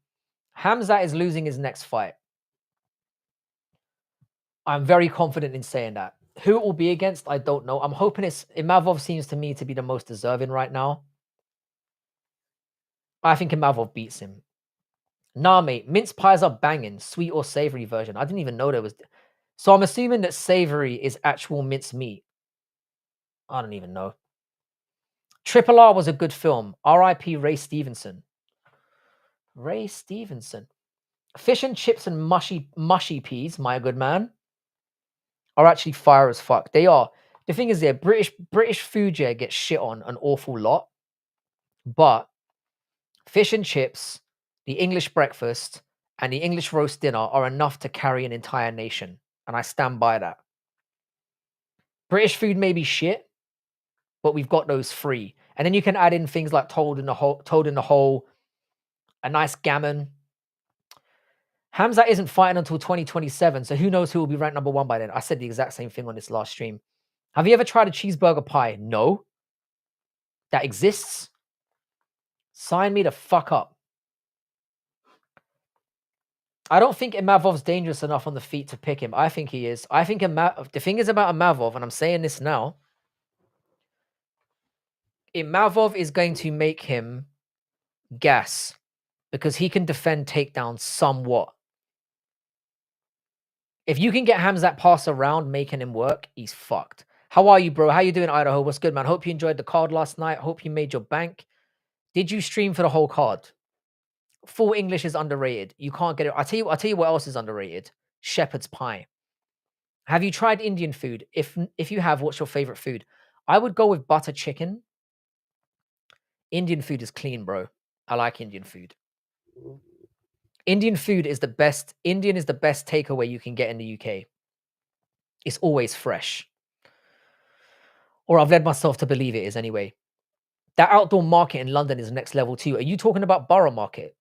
Hamzat is losing his next fight. I'm very confident in saying that. Who it will be against, I don't know. I'm hoping Imavov seems to me to be the most deserving right now. I think Imavov beats him. Nah, mate, mince pies are banging. Sweet or savory version. I didn't even know there was. So I'm assuming that savory is actual minced meat. I don't even know. Triple R was a good film. R.I.P. Ray Stevenson. Ray Stevenson. Fish and chips and mushy peas, my good man, are actually fire as fuck. They are. The thing is, British food gets shit on an awful lot, but fish and chips, the English breakfast, and the English roast dinner are enough to carry an entire nation, and I stand by that. British food may be shit, but we've got those free, and then you can add in things like toad in the hole, a nice gammon. Hamzat isn't fighting until 2027, so who knows who will be ranked number 1 by then. I said the exact same thing on this last stream. Have you ever tried a cheeseburger pie? No. That exists? Sign me the fuck up. I don't think Imavov's dangerous enough on the feet to pick him. I think he is. I think the thing is about Imavov, and I'm saying this now, Imavov is going to make him gas because he can defend takedowns somewhat. If you can get Hamzat pass around making him work, he's fucked. How are you, bro? How you doing, Idaho? What's good, man? Hope you enjoyed the card last night. Hope you made your bank. Did you stream for the whole card? Full English is underrated. You can't get it. I'll tell you what else is underrated. Shepherd's pie. Have you tried Indian food? If you have, what's your favorite food? I would go with butter chicken. Indian food is clean, bro. I like Indian food. Indian food is the best. Indian is the best takeaway you can get in the UK. It's always fresh. Or I've led myself to believe it is anyway. That outdoor market in London is next level too. Are you talking about Borough Market?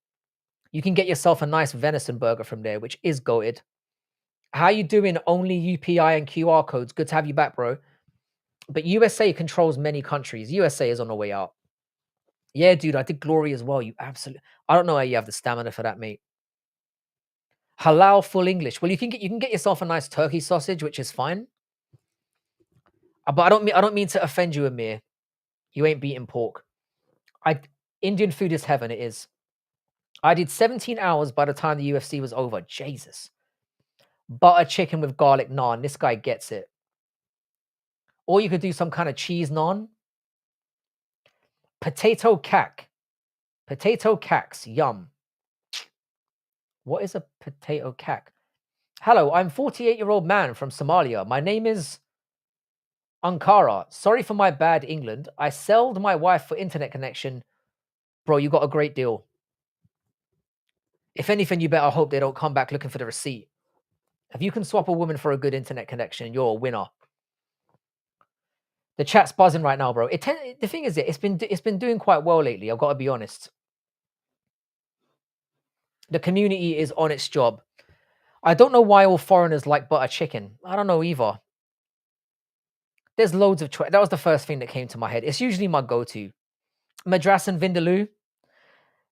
You can get yourself a nice venison burger from there, which is goated. How you doing? Only UPI and QR codes. Good to have you back, bro. But USA controls many countries. USA is on the way out. Yeah, dude, I did Glory as well. You absolutely. I don't know how you have the stamina for that, mate. Halal full English. Well, you can get yourself a nice turkey sausage, which is fine. But I don't mean to offend you, Amir. You ain't beating pork. Indian food is heaven. It is. I did 17 hours by the time the UFC was over. Jesus. Butter chicken with garlic naan. This guy gets it. Or you could do some kind of cheese naan. Potato cack. Potato cacks. Yum. What is a potato cack? Hello, I'm 48-year-old man from Somalia. My name is Ankara. Sorry for my bad England. I sold my wife for internet connection. Bro, you got a great deal. If anything, you better hope they don't come back looking for the receipt. If you can swap a woman for a good internet connection, you're a winner. The chat's buzzing right now, bro. The thing is, it's been doing quite well lately. I've got to be honest. The community is on its job. I don't know why all foreigners like butter chicken. I don't know either. There's loads of choice. That was the first thing that came to my head. It's usually my go-to. Madras and Vindaloo.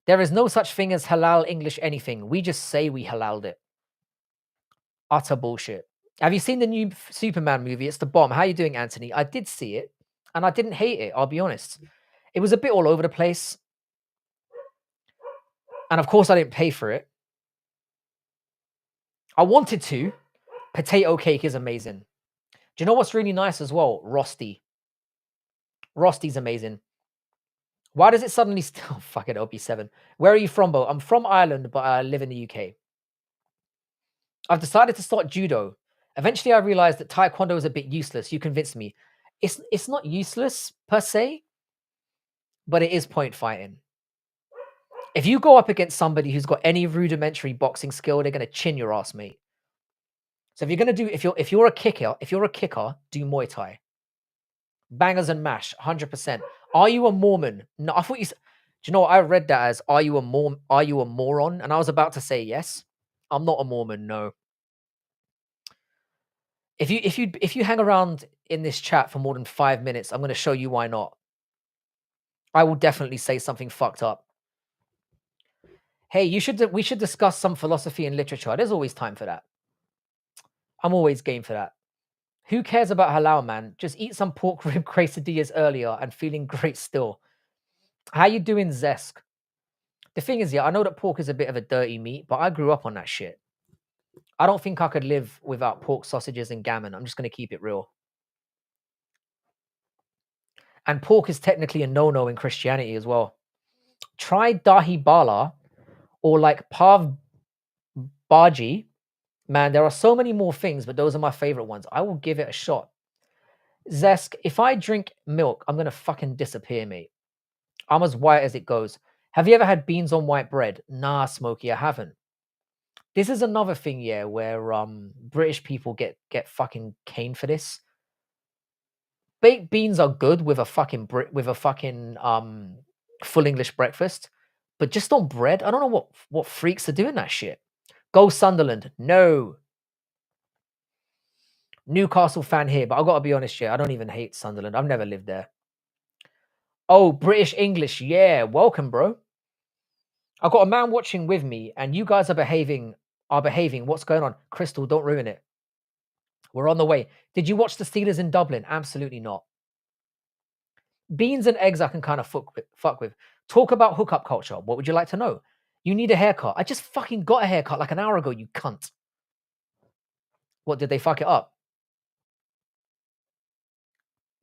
There is no such thing as halal English anything. We just say we halaled it. Utter bullshit. Have you seen the new Superman movie? It's the bomb. How you doing, Anthony? I did see it, and I didn't hate it. I'll be honest. It was a bit all over the place. And of course, I didn't pay for it. I wanted to. Potato cake is amazing. Do you know what's really nice as well? Rosti. Rosti's amazing. Why does it suddenly still... Fuck it, OP7. Where are you from, Bo? I'm from Ireland, but I live in the UK. I've decided to start judo. Eventually, I realized that taekwondo is a bit useless. You convinced me. It's not useless, per se, but it is point fighting. If you go up against somebody who's got any rudimentary boxing skill, they're going to chin your ass, mate. So if you're going to do... If you're a kicker, do Muay Thai. Bangers and mash, 100%. Are you a Mormon? No, I thought you... Do you know what? I read that as, are you a moron? And I was about to say yes. I'm not a Mormon, no. If you hang around in this chat for more than 5 minutes, I'm gonna show you why not. I will definitely say something fucked up. Hey, we should discuss some philosophy and literature. There's always time for that. I'm always game for that. Who cares about halal, man? Just eat some pork rib quesadillas earlier and feeling great still. How you doing, Zesk? The thing is, yeah, I know that pork is a bit of a dirty meat, but I grew up on that shit. I don't think I could live without pork sausages and gammon. I'm just going to keep it real. And pork is technically a no-no in Christianity as well. Try dahi bala or like pav bhaji. Man, there are so many more things, but those are my favorite ones. I will give it a shot. Zesk, if I drink milk, I'm going to fucking disappear, mate. I'm as white as it goes. Have you ever had beans on white bread? Nah, Smokey, I haven't. This is another thing, yeah, where British people get fucking caned for this. Baked beans are good with a fucking full English breakfast, but just on bread, I don't know what freaks are doing that shit. Go Sunderland. No. Newcastle fan here, but I gotta be honest, yeah, I don't even hate Sunderland. I've never lived there. Oh, British English, yeah, welcome, bro. I've got a man watching with me, and you guys are behaving. What's going on? Crystal, don't ruin it. We're on the way. Did you watch the Steelers in Dublin? Absolutely not. Beans and eggs I can kind of fuck with. Talk about hookup culture. What would you like to know? You need a haircut. I just fucking got a haircut like an hour ago, you cunt. What, did they fuck it up?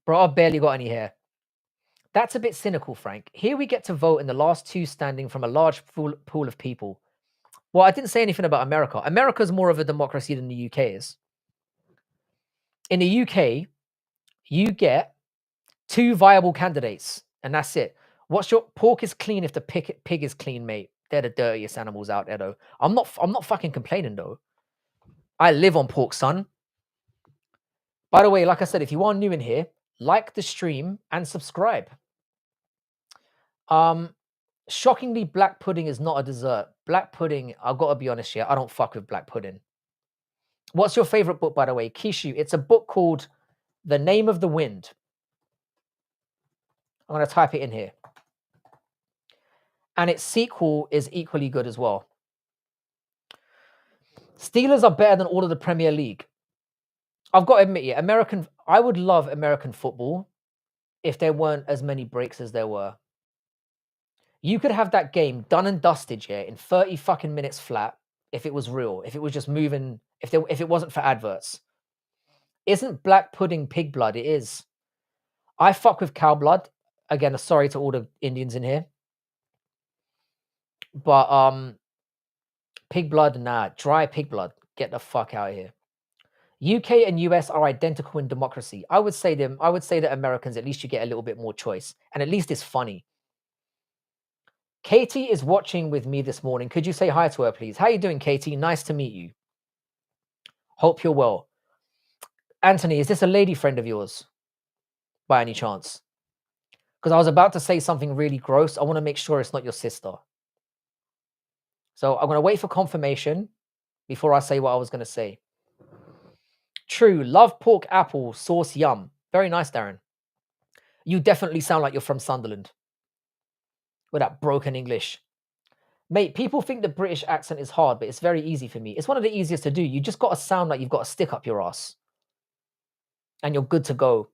Bro, I've barely got any hair. That's a bit cynical, Frank. Here we get to vote in the last two standing from a large pool of people. Well, I didn't say anything about America. America's more of a democracy than the UK is. In the UK, you get two viable candidates, and that's it. What's your pork is clean if the pig is clean, mate. They're the dirtiest animals out there, though. I'm not fucking complaining, though. I live on pork, son. By the way, like I said, if you are new in here, like the stream and subscribe. Shockingly, black pudding is not a dessert. Black pudding, I've got to be honest here, I don't fuck with black pudding. What's your favorite book, by the way? Kishu, it's a book called The Name of the Wind. I'm going to type it in here. And its sequel is equally good as well. Steelers are better than all of the Premier League. I've got to admit, yeah, I would love American football if there weren't as many breaks as there were. You could have that game done and dusted, yeah, in 30 fucking minutes flat if it was real, if it was just moving, if it wasn't for adverts. Isn't black pudding pig blood? It is. I fuck with cow blood. Again, sorry to all the Indians in here. But pig blood, nah, dry pig blood. Get the fuck out of here. UK and US are identical in democracy. I would say that Americans, at least you get a little bit more choice. And at least it's funny. Katie is watching with me this morning. Could you say hi to her, please? How you doing, Katie? Nice to meet you. Hope you're well. Anthony, is this a lady friend of yours? By any chance? Because I was about to say something really gross. I want to make sure it's not your sister. So I'm going to wait for confirmation before I say what I was going to say. True. Love pork apple sauce yum. Very nice, Darren. You definitely sound like you're from Sunderland. With that broken English. Mate, people think the British accent is hard, but it's very easy for me. It's one of the easiest to do. You just got to sound like you've got a stick up your ass. And you're good to go.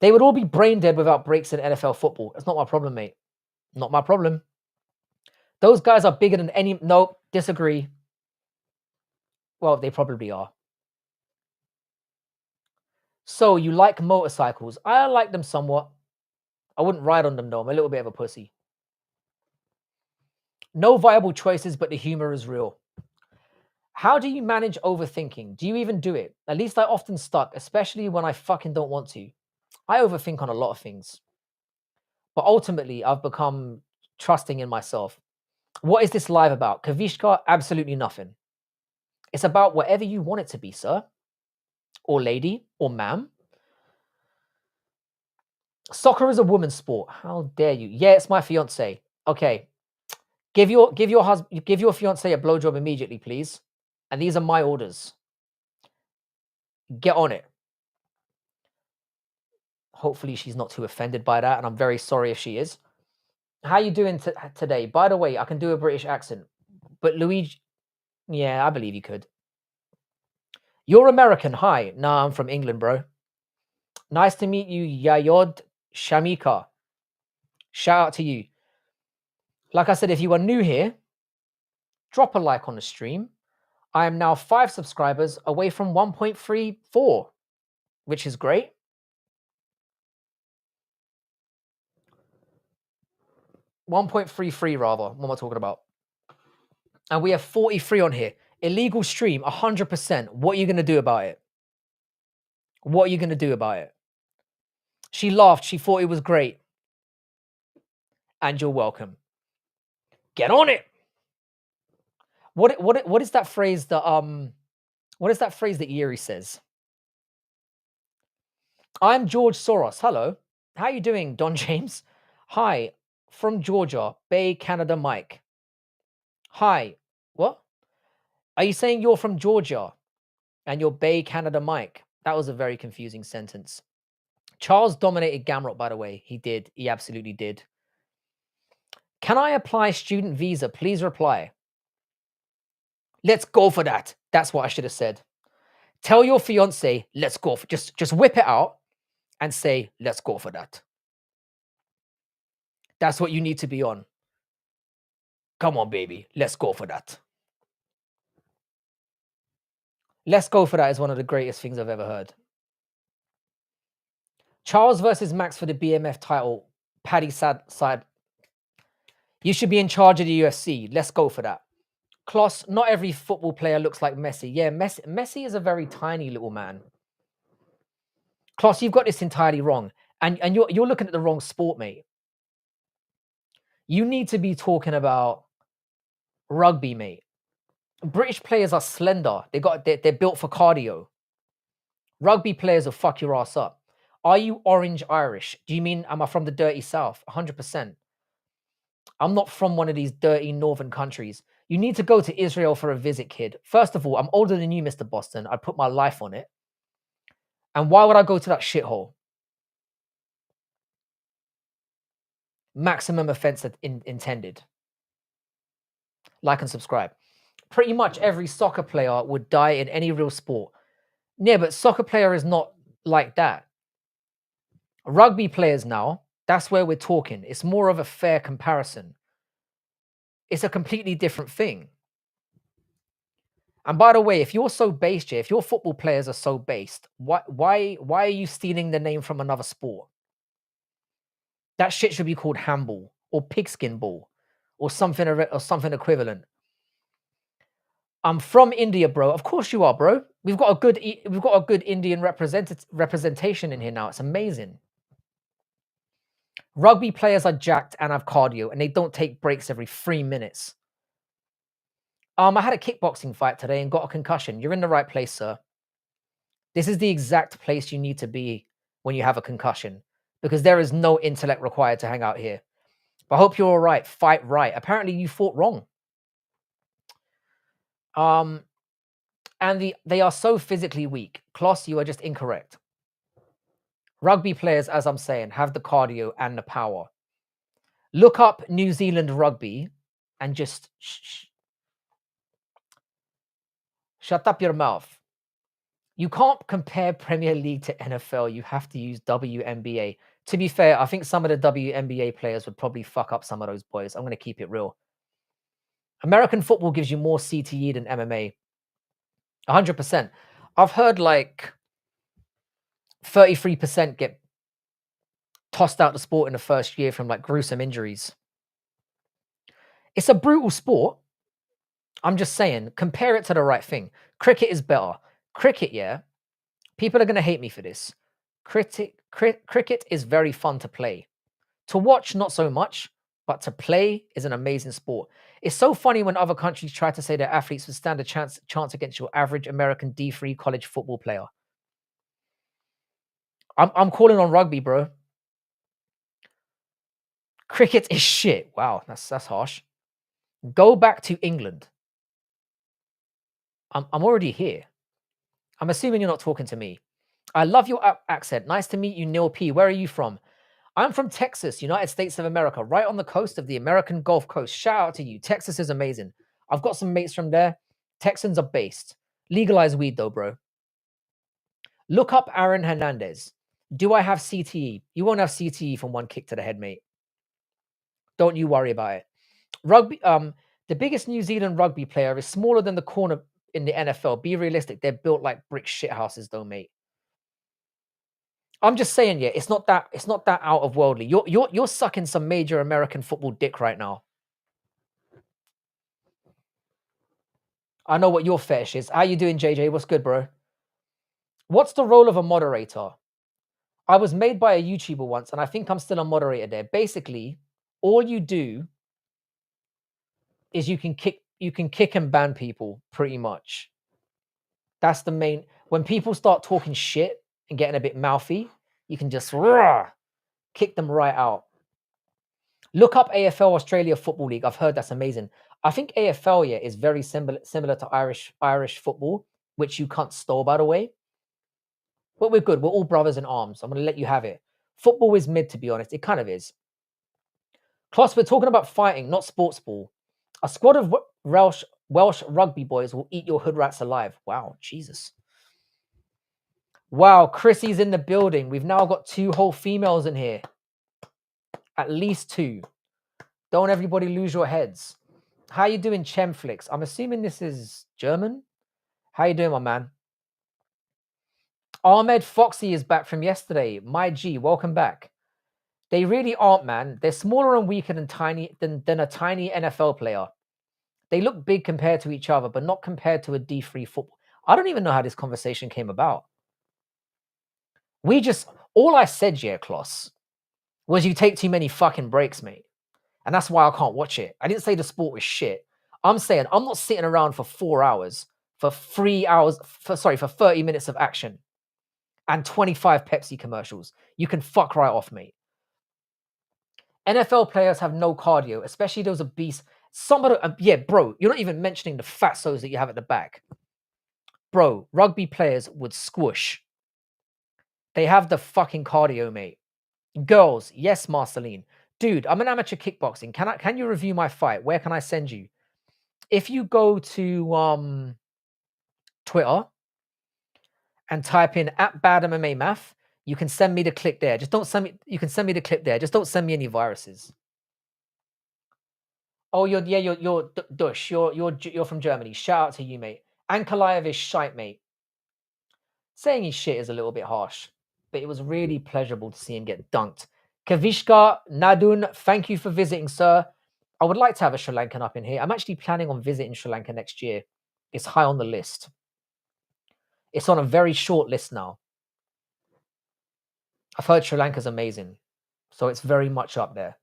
They would all be brain dead without breaks in NFL football. That's not my problem, mate. Not my problem. Those guys are bigger than any... Nope, disagree. Well, they probably are. So, you like motorcycles. I like them somewhat. I wouldn't ride on them, though. I'm a little bit of a pussy. No viable choices, but the humor is real. How do you manage overthinking? Do you even do it? At least I often stuck, especially when I fucking don't want to. I overthink on a lot of things. But ultimately, I've become trusting in myself. What is this live about? Kavishka, absolutely nothing. It's about whatever you want it to be, sir. Or lady, or ma'am. Soccer is a woman's sport. How dare you? Yeah, it's my fiance. Okay. Give your fiance a blowjob immediately, please. And these are my orders. Get on it. Hopefully she's not too offended by that, and I'm very sorry if she is. How you doing today? By the way, I can do a British accent, but Luigi, yeah, I believe you could. You're American. Hi. Nah, I'm from England, bro. Nice to meet you, Yayod Shamika. Shout out to you. Like I said, if you are new here, drop a like on the stream. I am now 5 subscribers away from 1.34, which is great. 1.33 rather, what am I talking about? And we have 43 on here. Illegal stream, 100%. What are you going to do about it? What are you going to do about it? She laughed. She thought it was great. And you're welcome. Get on it. What is that phrase that what is that phrase that Yuri says? I'm George Soros. Hello. How you doing, Don James? Hi, from Georgia, Bay, Canada, Mike. Hi. What? Are you saying you're from Georgia and you're Bay, Canada, Mike? That was a very confusing sentence. Charles dominated Gamrot, by the way. He did. He absolutely did. Can I apply student visa? Please reply. Let's go for that. That's what I should have said. Tell your fiance, let's go for just whip it out and say, let's go for that. That's what you need to be on. Come on, baby. Let's go for that. Let's go for that is one of the greatest things I've ever heard. Charles versus Max for the BMF title. Paddy side. You should be in charge of the UFC. Let's go for that. Kloss, not every football player looks like Messi. Yeah, Messi is a very tiny little man. Kloss, you've got this entirely wrong. And you're looking at the wrong sport, mate. You need to be talking about rugby, mate. British players are slender. They're built for cardio. Rugby players will fuck your ass up. Are you orange Irish? Do you mean am I from the dirty South? 100%. I'm not from one of these dirty northern countries. You need to go to Israel for a visit, kid. First of all, I'm older than you, Mr. Boston. I'd put my life on it. And why would I go to that shithole? Maximum offense intended. Like and subscribe. Pretty much every soccer player would die in any real sport. Yeah, but soccer player is not like that. Rugby players now, that's where we're talking. It's more of a fair comparison. It's a completely different thing. And by the way, if you're so based here, if your football players are so based, why are you stealing the name from another sport? That shit should be called handball or pigskin ball or something equivalent. I'm from India, bro. Of course you are, bro. We've got a good Indian representation in here now. It's amazing. Rugby players are jacked and have cardio, and they don't take breaks every 3 minutes. I had a kickboxing fight today and got a concussion. You're in the right place, sir. This is the exact place you need to be when you have a concussion, because there is no intellect required to hang out here. But I hope you're all right. Fight right. Apparently you fought wrong. And they are so physically weak. Kloss, you are just incorrect. Rugby players, as I'm saying, have the cardio and the power. Look up New Zealand rugby and just shut up your mouth. You can't compare Premier League to NFL. You have to use WNBA. To be fair, I think some of the WNBA players would probably fuck up some of those boys. I'm going to keep it real. American football gives you more CTE than MMA. 100%. I've heard like 33% get tossed out the sport in the first year from like gruesome injuries. It's a brutal sport. I'm just saying, compare it to the right thing. Cricket is better. Cricket, yeah. People are going to hate me for this. Cricket is very fun to play. To watch, not so much, but to play is an amazing sport. It's so funny when other countries try to say their athletes would stand a chance against your average American D3 college football player. I'm calling on rugby, bro. Cricket is shit. Wow, that's harsh. Go back to England. I'm already here. I'm assuming you're not talking to me. I love your accent. Nice to meet you, Neil P. Where are you from? I'm from Texas, United States of America, right on the coast of the American Gulf Coast. Shout out to you. Texas is amazing. I've got some mates from there. Texans are based. Legalize weed though, bro. Look up Aaron Hernandez. Do I have CTE? You won't have CTE from one kick to the head, mate. Don't you worry about it. Rugby, the biggest New Zealand rugby player is smaller than the corner in the NFL. Be realistic. They're built like brick shithouses, though, mate. I'm just saying, yeah, it's not that out of worldly. You're sucking some major American football dick right now. I know what your fetish is. How you doing, JJ? What's good, bro? What's the role of a moderator? I was made by a YouTuber once, and I think I'm still a moderator there. Basically, all you do is you can kick and ban people, pretty much. That's the main. When people start talking shit and getting a bit mouthy, you can just kick them right out. Look up AFL Australia Football League. I've heard that's amazing. I think AFL, yeah, is very similar to Irish football, which you can't stole, by the way. But we're good. We're all brothers in arms. I'm going to let you have it. Football is mid, to be honest. It kind of is. Plus, we're talking about fighting, not sports ball. A squad of Welsh rugby boys will eat your hood rats alive. Wow, Jesus. Wow, Chrissy's in the building. We've now got 2 whole females in here. At least 2. Don't everybody lose your heads. How you doing, Chemflix? I'm assuming this is German. How you doing, my man? Ahmed Foxy is back from yesterday. My G, welcome back. They really aren't, man. They're smaller and weaker than a tiny NFL player. They look big compared to each other, but not compared to a D3 football. I don't even know how this conversation came about. All I said, yeah, Kloss, was you take too many fucking breaks, mate. And that's why I can't watch it. I didn't say the sport was shit. I'm saying I'm not sitting around for 4 hours, for 3 hours, for 30 minutes of action and 25 Pepsi commercials. You can fuck right off, mate. NFL players have no cardio, especially those obese. Yeah, bro, you're not even mentioning the fatsos that you have at the back. Bro, rugby players would squish. They have the fucking cardio, mate. Girls, yes, Marceline. Dude, I'm an amateur kickboxing. Can you review my fight? Where can I send you? If you go to Twitter and type in @BadMMA Math, you can send me the clip there. Just don't send me. You can send me the clip there. Just don't send me any viruses. Oh, you're Dush. You're from Germany. Shout out to you, mate. Ankalaev is shite, mate. Saying he's shit is a little bit harsh, but it was really pleasurable to see him get dunked. Kavishka Nadun, thank you for visiting, sir. I would like to have a Sri Lankan up in here. I'm actually planning on visiting Sri Lanka next year. It's high on the list. It's on a very short list now. I've heard Sri Lanka's amazing, so it's very much up there.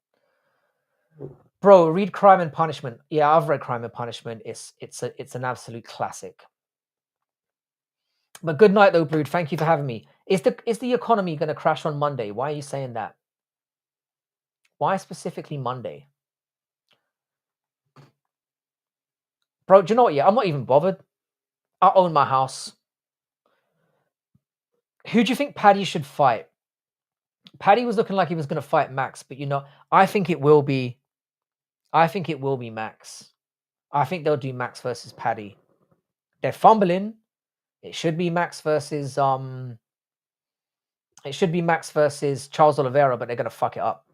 Bro, read Crime and Punishment. Yeah, I've read Crime and Punishment. It's an absolute classic. But good night, though, Brood. Thank you for having me. Is the economy going to crash on Monday? Why are you saying that? Why specifically Monday? Bro, do you know what? Yeah, I'm not even bothered. I own my house. Who do you think Paddy should fight? Paddy was looking like he was going to fight Max, but I think it will be Max. I think they'll do Max versus Paddy. They're fumbling. It should be Max versus Charles Oliveira, but they're going to fuck it up.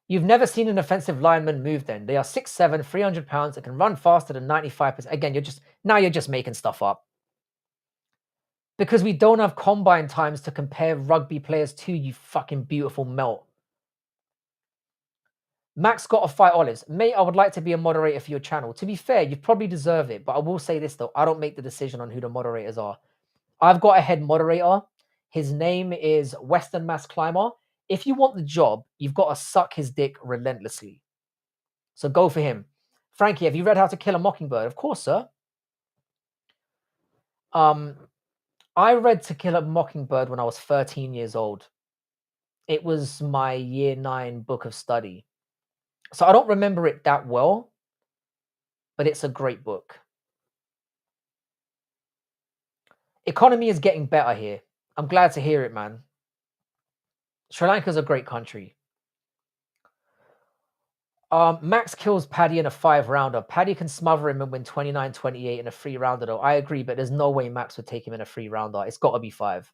You've never seen an offensive lineman move then. They are 6'7", 300 pounds. That can run faster than 95%. Again, you're just making stuff up. Because we don't have combine times to compare rugby players to, you fucking beautiful melt. Max got to fight Olives. Mate, I would like to be a moderator for your channel. To be fair, you probably deserve it. But I will say this, though. I don't make the decision on who the moderators are. I've got a head moderator. His name is Western Mass Climber. If you want the job, you've got to suck his dick relentlessly. So go for him. Frankie, have you read How to Kill a Mockingbird? Of course, sir. I read To Kill a Mockingbird when I was 13 years old. It was my year 9 book of study. So I don't remember it that well, but it's a great book. Economy is getting better here. I'm glad to hear it, man. Sri Lanka's a great country. Max kills Paddy in a 5-rounder. Paddy can smother him and win 29-28 in a 3-rounder, though. I agree, but there's no way Max would take him in a 3-rounder. It's got to be 5.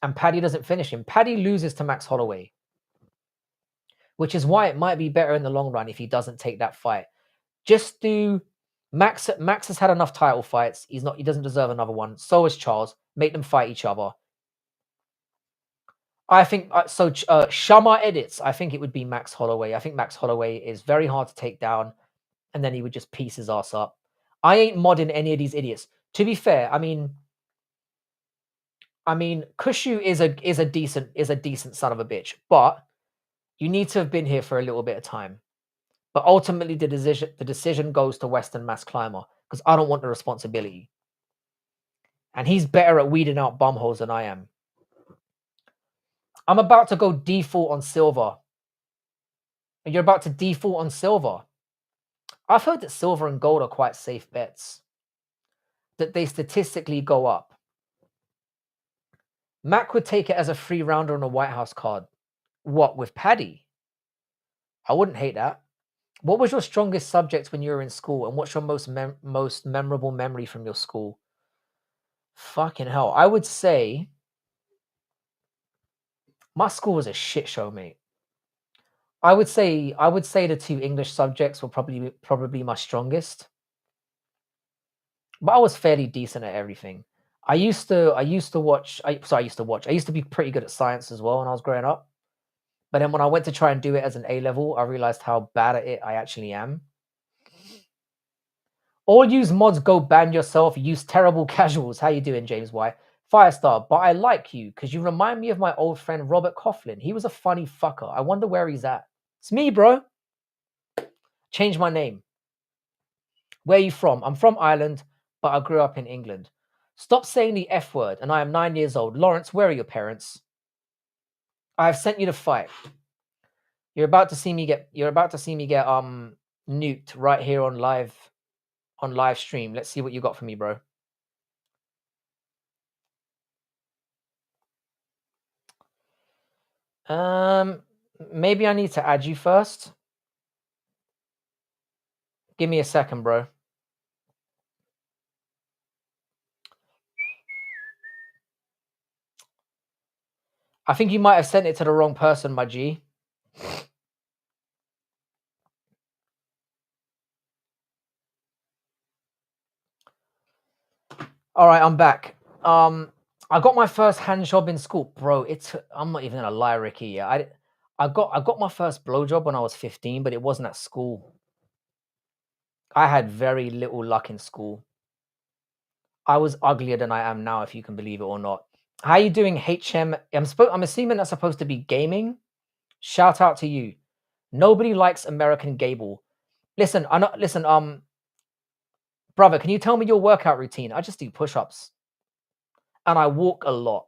And Paddy doesn't finish him. Paddy loses to Max Holloway, which is why it might be better in the long run if he doesn't take that fight. Just do Max. Max has had enough title fights. He doesn't deserve another one. So has Charles. Make them fight each other. I think so. Shama edits. I think it would be Max Holloway. I think Max Holloway is very hard to take down, and then he would just piece his ass up. I ain't modding any of these idiots. To be fair, I mean, Kushu is a decent son of a bitch, but you need to have been here for a little bit of time. But ultimately, the decision goes to Western Mass Climber because I don't want the responsibility, and he's better at weeding out bumholes than I am. I'm about to go default on silver. And you're about to default on silver. I've heard that silver and gold are quite safe bets. That they statistically go up. Mac would take it as a 3-rounder on a White House card. What, with Paddy? I wouldn't hate that. What was your strongest subject when you were in school? And what's your most memorable memory from your school? Fucking hell. I would say my school was a shit show, mate. I would say the 2 English subjects were probably my strongest. But I was fairly decent at everything. I used to be pretty good at science as well when I was growing up. But then when I went to try and do it as an A level, I realized how bad at it I actually am. All use mods, go ban yourself, use terrible casuals. How you doing, James Y? Firestar, but I like you because you remind me of my old friend Robert Coughlin. He was a funny fucker. I wonder where he's at. It's me, bro. Change my name. Where are you from? I'm from Ireland, but I grew up in England. Stop saying the F word, and I am 9 years old. Lawrence, where are your parents? I have sent you the fight. You're about to see me get nuked right here on live stream. Let's see what you got for me, bro. Maybe I need to add you first. Give me a second, bro. I think you might have sent it to the wrong person, my G. All right, I'm back. I got my first hand job in school, bro. I'm not even gonna lie, Ricky. Yeah, I got my first blowjob when I was 15, but it wasn't at school. I had very little luck in school. I was uglier than I am now, if you can believe it or not. How you doing, HM? I'm assuming that's supposed to be gaming. Shout out to you. Nobody likes American Gable. Listen, brother, can you tell me your workout routine? I just do push-ups. And I walk a lot.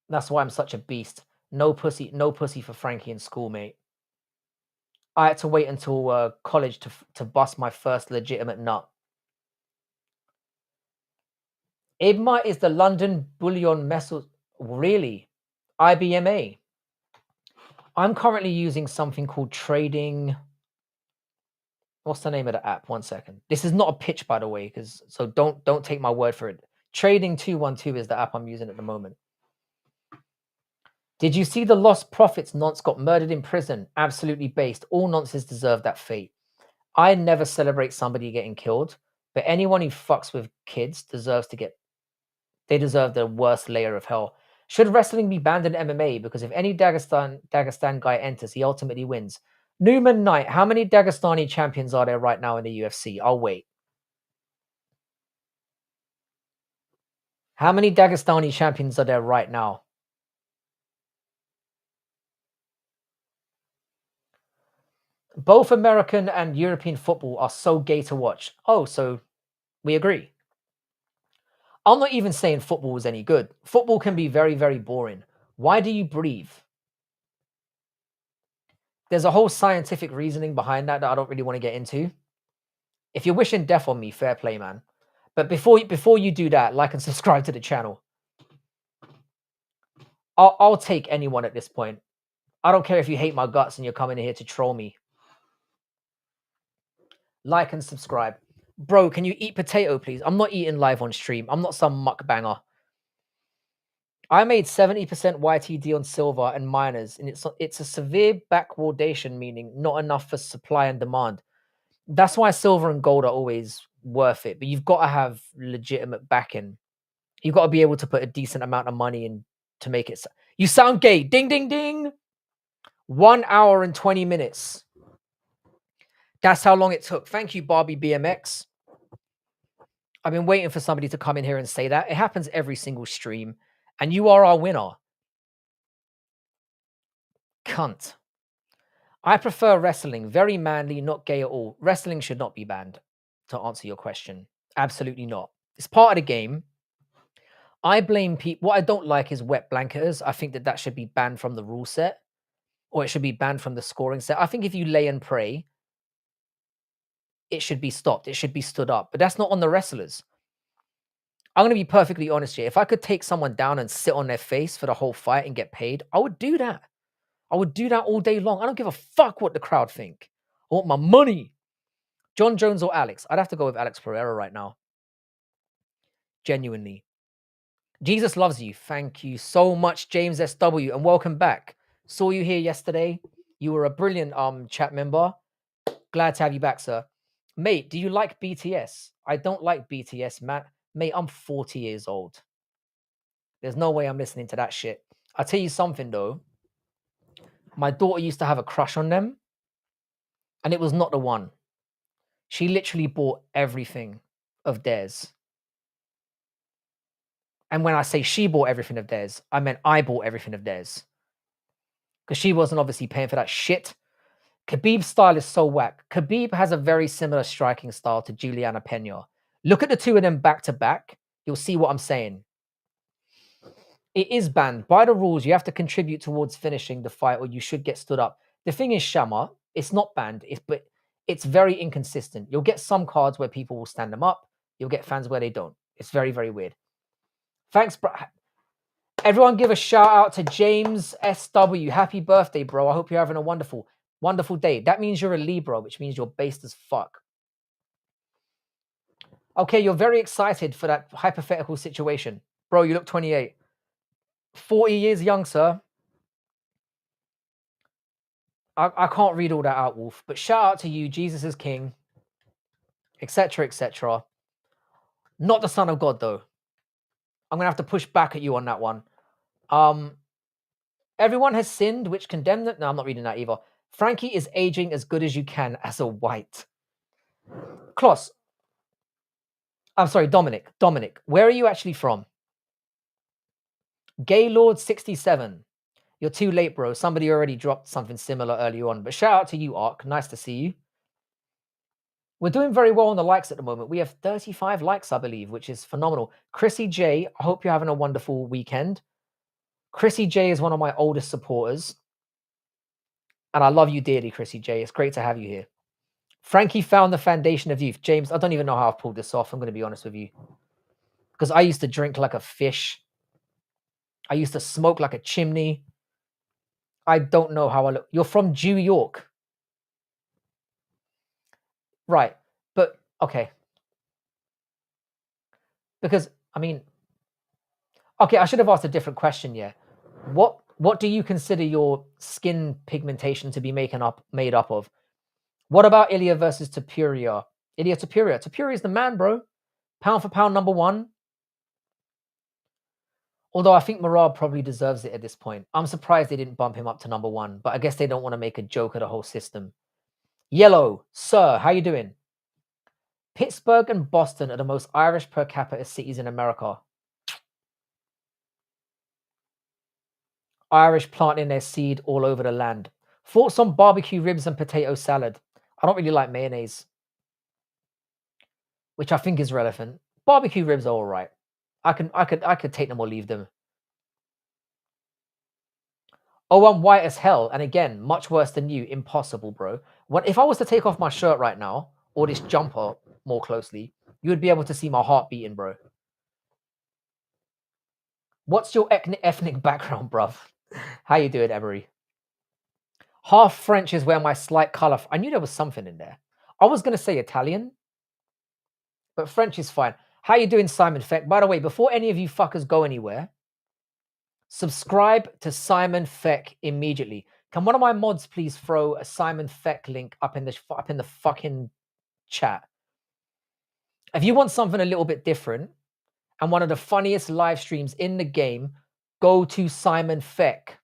That's why I'm such a beast. No pussy for Frankie in school, mate. I had to wait until college to bust my first legitimate nut. IBMA is the London Bullion Metal. Really? IBMA. I'm currently using something called Trading. What's the name of the app? 1 second. This is not a pitch, by the way, so don't take my word for it. Trading 212 is the app I'm using at the moment. Did you see the Lost Prophets nonce got murdered in prison? Absolutely based. All nonces deserve that fate. I never celebrate somebody getting killed, but anyone who fucks with kids deserve the worst layer of hell. Should wrestling be banned in MMA? Because if any Dagestan guy enters, he ultimately wins. Newman Knight, how many Dagestani champions are there right now in the UFC? I'll wait. How many Dagestani champions are there right now? Both American and European football are so gay to watch. Oh, so we agree. I'm not even saying football is any good. Football can be very, very boring. Why do you breathe? There's a whole scientific reasoning behind that I don't really want to get into. If you're wishing death on me, fair play, man. But before you do that, like and subscribe to the channel. I'll take anyone at this point. I don't care if you hate my guts and you're coming here to troll me. Like and subscribe. Bro, can you eat potato, please? I'm not eating live on stream. I'm not some mukbanger. I made 70% YTD on silver and miners, and it's a severe backwardation, meaning not enough for supply and demand. That's why silver and gold are always worth it, but you've got to have legitimate backing. You've got to be able to put a decent amount of money in to make it. You sound gay. Ding, ding, ding. 1 hour and 20 minutes. That's how long it took. Thank you, Barbie BMX. I've been waiting for somebody to come in here and say that. It happens every single stream, and you are our winner. Cunt. I prefer wrestling. Very manly, not gay at all. Wrestling should not be banned, to answer your question. Absolutely not. It's part of the game. I blame people. What I don't like is wet blanketers. I think that should be banned from the rule set, or it should be banned from the scoring set. I think if you lay and pray, it should be stopped. It should be stood up. But that's not on the wrestlers. I'm going to be perfectly honest here. If I could take someone down and sit on their face for the whole fight and get paid, I would do that. I would do that all day long. I don't give a fuck what the crowd think. I want my money. John Jones or Alex? I'd have to go with Alex Pereira right now. Genuinely. Jesus loves you. Thank you so much, James SW, and welcome back. Saw you here yesterday. You were a brilliant chat member. Glad to have you back, sir. Mate, do you like BTS? I don't like BTS, Matt. Mate, I'm 40 years old. There's no way I'm listening to that shit. I'll tell you something, though. My daughter used to have a crush on them, and it was not the one. She literally bought everything of theirs. And when I say she bought everything of theirs, I meant I bought everything of theirs. Because she wasn't obviously paying for that shit. Khabib's style is so whack. Khabib has a very similar striking style to Juliana Pena. Look at the two of them back to back. You'll see what I'm saying. It is banned. By the rules, you have to contribute towards finishing the fight or you should get stood up. The thing is, Shama, it's not banned, but it's very inconsistent. You'll get some cards where people will stand them up. You'll get fans where they don't. It's very, very weird. Thanks, bro. Everyone give a shout out to James SW. Happy birthday, bro. I hope you're having a wonderful, wonderful day. That means you're a Libra, which means you're based as fuck. Okay, you're very excited for that hypothetical situation. Bro, you look 28. 40 years young, sir. I can't read all that out, Wolf, but shout out to you, Jesus is king, etc., etc. Not the son of God, though. I'm going to have to push back at you on that one. Everyone has sinned, which condemned it. No, I'm not reading that either. Frankie is aging as good as you can as a white. Kloss. I'm sorry, Dominic. Dominic, where are you actually from? Gaylord 67. You're too late, bro. Somebody already dropped something similar early on. But shout out to you, Ark. Nice to see you. We're doing very well on the likes at the moment. We have 35 likes, I believe, which is phenomenal. Chrissy J, I hope you're having a wonderful weekend. Chrissy J is one of my oldest supporters. And I love you dearly, Chrissy J. It's great to have you here. Frankie found the foundation of youth. James, I don't even know how I've pulled this off. I'm going to be honest with you. Because I used to drink like a fish. I used to smoke like a chimney. I don't know how I look. You're from New York. Right. But, okay. Because, I mean, okay, I should have asked a different question, yeah. What do you consider your skin pigmentation to be made up of? What about Ilya versus Topuria? Ilya Topuria. Topuria is the man, bro. Pound for pound, number one. Although I think Murad probably deserves it at this point. I'm surprised they didn't bump him up to number one, but I guess they don't want to make a joke of the whole system. Yellow, sir, how you doing? Pittsburgh and Boston are the most Irish per capita cities in America. Irish planting their seed all over the land. Thoughts on barbecue ribs and potato salad? I don't really like mayonnaise, which I think is relevant. Barbecue ribs are all right. I could take them or leave them. Oh, I'm white as hell, and again, much worse than you. Impossible, bro. If I was to take off my shirt right now, or this jumper more closely, You would be able to see my heart beating, bro. What's your ethnic background, bruv? How you doing, Emery? Half French is where my slight color. I knew there was something in there. I was gonna say Italian, but French is fine. How you doing, Simon Feck? By the way, before any of you fuckers go anywhere, subscribe to Simon Feck immediately. Can one of my mods please throw a Simon Feck link up in the fucking chat? If you want something a little bit different and one of the funniest live streams in the game, go to Simon Feck.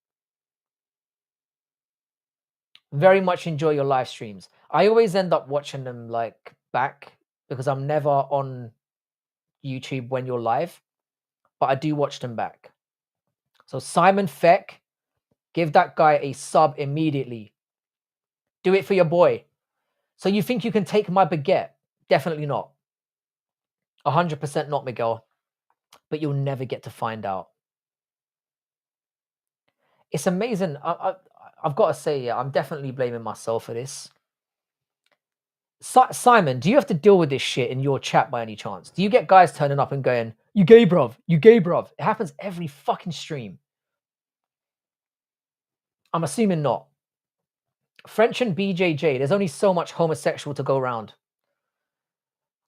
Very much enjoy your live streams. I always end up watching them like back because I'm never on YouTube when you're live, but I do watch them back. So Simon Feck, give that guy a sub immediately. Do it for your boy. So you think you can take my baguette? Definitely not. 100% not, Miguel. But you'll never get to find out. It's amazing. I've got to say, yeah, I'm definitely blaming myself for this. Simon, do you have to deal with this shit in your chat by any chance? Do you get guys turning up and going, "You gay, bruv? You gay, bruv"? It happens every fucking stream. I'm assuming not. French and BJJ, there's only so much homosexual to go around.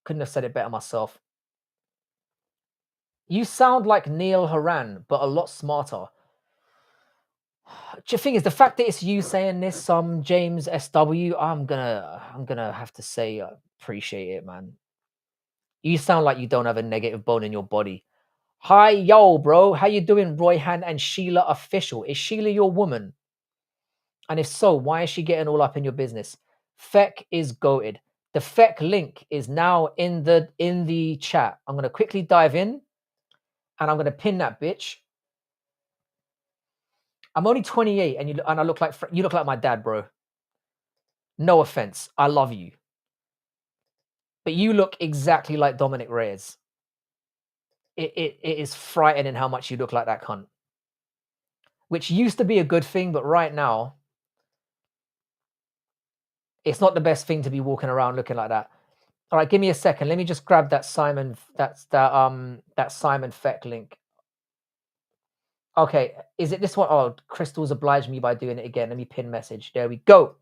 Couldn't have said it better myself. You sound like Neil Horan, but a lot smarter. The thing is, the fact that it's you saying this, James SW, I'm gonna have to say appreciate it, man. You sound like you don't have a negative bone in your body. Hi, yo, bro. How you doing, Royhan and Sheila Official? Is Sheila your woman? And if so, why is she getting all up in your business? Feck is goated. The Feck link is now in the chat. I'm gonna quickly dive in, and I'm gonna pin that bitch. I'm only 28, and I look like you look like my dad, bro. No offense, I love you, but you look exactly like Dominic Reyes. It is frightening how much you look like that cunt. Which used to be a good thing, but right now, it's not the best thing to be walking around looking like that. All right, give me a second. Let me just grab that Simon Feck link. Okay, is it this one? Oh, Crystal's obliged me by doing it again. Let me pin message. There we go.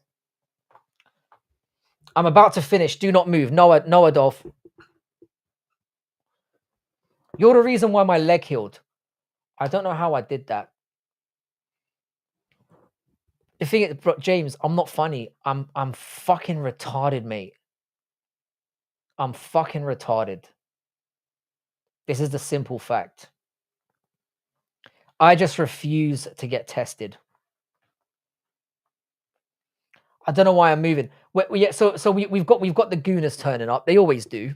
I'm about to finish. Do not move. No, Adolf. You're the reason why my leg healed. I don't know how I did that. The thing is, James, I'm not funny. I'm fucking retarded, mate. I'm fucking retarded. This is the simple fact. I just refuse to get tested. I don't know why I'm moving. Yeah, so we've got the gooners turning up. They always do.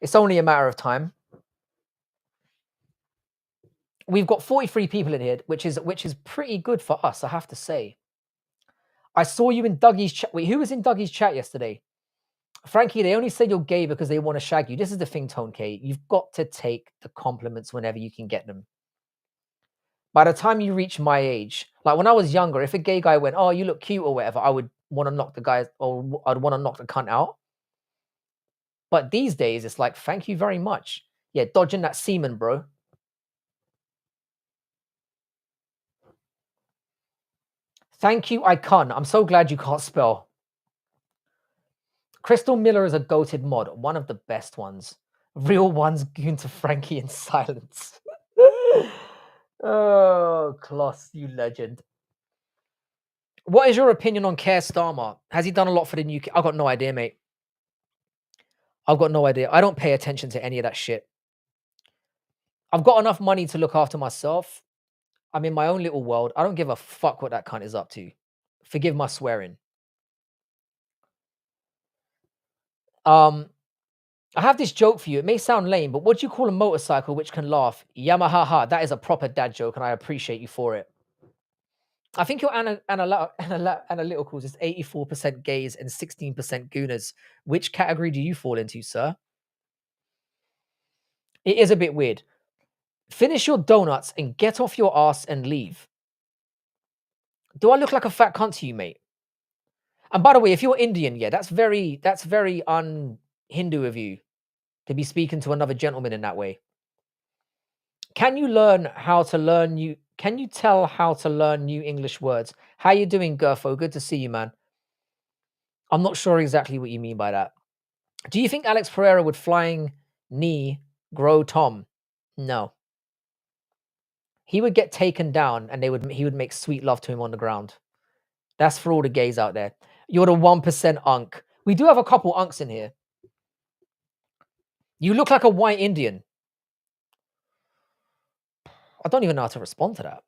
It's only a matter of time. We've got 43 people in here, which is pretty good for us, I have to say. I saw you in Dougie's chat. Wait, who was in Dougie's chat yesterday? Frankie, they only say you're gay because they want to shag you. This is the thing, Tone K. You've got to take the compliments whenever you can get them. By the time you reach my age, like when I was younger, if a gay guy went, "Oh, you look cute" or whatever, I would want to knock the guy, or I'd want to knock the cunt out. But these days, it's like, thank you very much. Yeah, dodging that semen, bro. Thank you, Icon. I'm so glad you can't spell. Crystal Miller is a goated mod, one of the best ones. Real ones goon to Frankie in silence. Oh, Kloss, you legend. What is your opinion on Keir Starmer? Has he done a lot for the new... I've got no idea, mate. I've got no idea. I don't pay attention to any of that shit. I've got enough money to look after myself. I'm in my own little world. I don't give a fuck what that cunt is up to. Forgive my swearing. I have this joke for you. It may sound lame, but what do you call a motorcycle which can laugh? Yamaha. That is a proper dad joke, and I appreciate you for it. I think your analyticals is 84% gays and 16% gooners. Which category do you fall into, sir? It is a bit weird. Finish your donuts and get off your ass and leave. Do I look like a fat cunt to you, mate? And by the way, if you're Indian, yeah, that's very un-Hindu of you. to be speaking to another gentleman in that way. Can you learn how to learn new? Can you tell how to learn new English words? How you doing, Gurfo? Good to see you, man. I'm not sure exactly what you mean by that. Do you think Alex Pereira would flying knee grow Tom? No. He would get taken down and he would make sweet love to him on the ground. That's for all the gays out there. You're the 1% unk. We do have a couple unks in here. You look like a white Indian. I don't even know how to respond to that.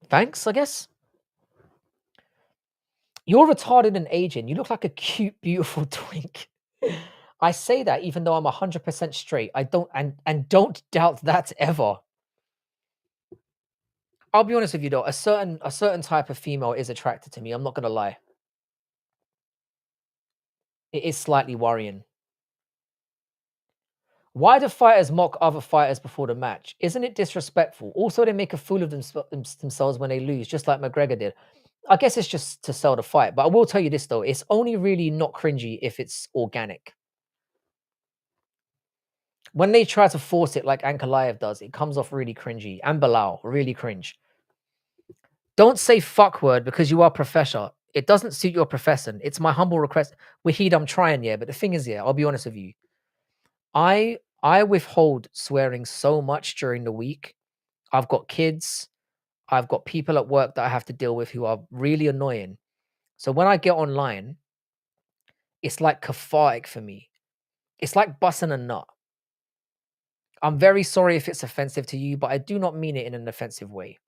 Thanks, I guess. You're retarded and aging. You look like a cute, beautiful twink. I say that even though I'm 100% straight. I don't and don't doubt that ever. I'll be honest with you though, a certain type of female is attracted to me. I'm not gonna lie. It is slightly worrying. Why do fighters mock other fighters before the match? Isn't it disrespectful? Also, they make a fool of themselves when they lose, just like McGregor did. I guess it's just to sell the fight. But I will tell you this though, it's only really not cringy if it's organic. When they try to force it like Ankalaev does, it comes off really cringy. And Bilal, really cringe. Don't say fuck word because you are professor. It doesn't suit your profession. It's my humble request. Wahid, I'm trying, yeah. But the thing is, yeah, I'll be honest with you. I withhold swearing so much during the week. I've got kids. I've got people at work that I have to deal with who are really annoying. So when I get online, it's like cathartic for me. It's like busting a nut. I'm very sorry if it's offensive to you, but I do not mean it in an offensive way.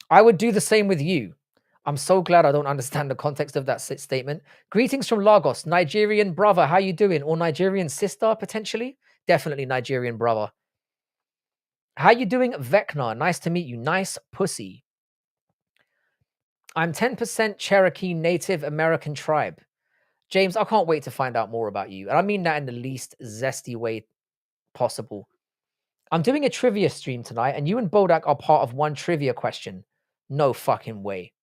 I would do the same with you. I'm so glad I don't understand the context of that statement. Greetings from Lagos, Nigerian brother. How you doing? Or Nigerian sister, potentially? Definitely Nigerian brother. How you doing, Vecna? Nice to meet you. Nice pussy. I'm 10% Cherokee Native American tribe. James, I can't wait to find out more about you. And I mean that in the least zesty way possible. I'm doing a trivia stream tonight, and you and Bodak are part of one trivia question. No fucking way.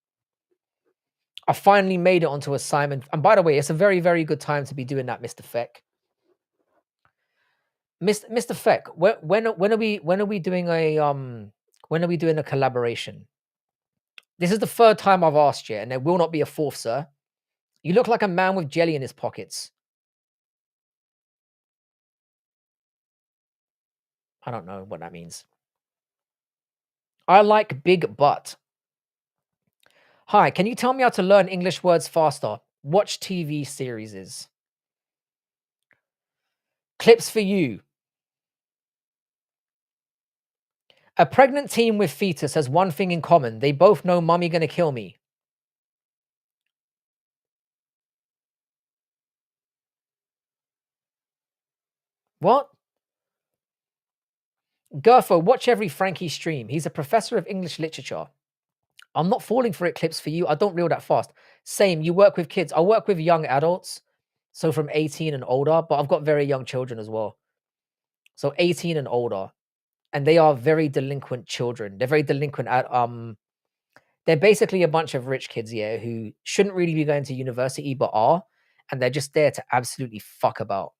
I finally made it onto assignment. And by the way, it's a very, very good time to be doing that, Mr. Feck. Mr. Feck, when are we doing a collaboration? This is the third time I've asked you, and there will not be a fourth, sir. You look like a man with jelly in his pockets. I don't know what that means. I like big butt. Hi, can you tell me how to learn English words faster? Watch TV series. Clips for you. A pregnant teen with fetus has one thing in common. They both know mommy gonna kill me. What? Gurfo, watch every Frankie stream. He's a professor of English literature. I'm not falling for it, clips for you. I don't reel that fast. Same, you work with kids. I work with young adults. So from 18 and older, but I've got very young children as well. So 18 and older. And they are very delinquent children. They're very delinquent at they're basically a bunch of rich kids, yeah, who shouldn't really be going to university but are, and they're just there to absolutely fuck about.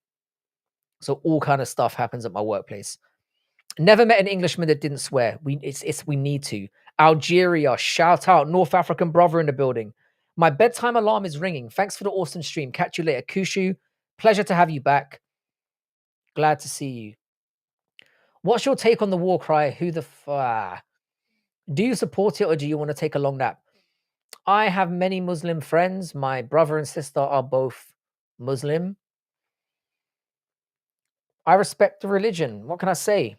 So all kind of stuff happens at my workplace. Never met an Englishman that didn't swear. We need to. Algeria, shout out, North African brother in the building. My bedtime alarm is ringing. Thanks for the awesome stream. Catch you later. Kushu, pleasure to have you back. Glad to see you. What's your take on the war cry? Who the do you support it or do you want to take a long nap? I have many Muslim friends. My brother and sister are both Muslim. I respect the religion. What can I say?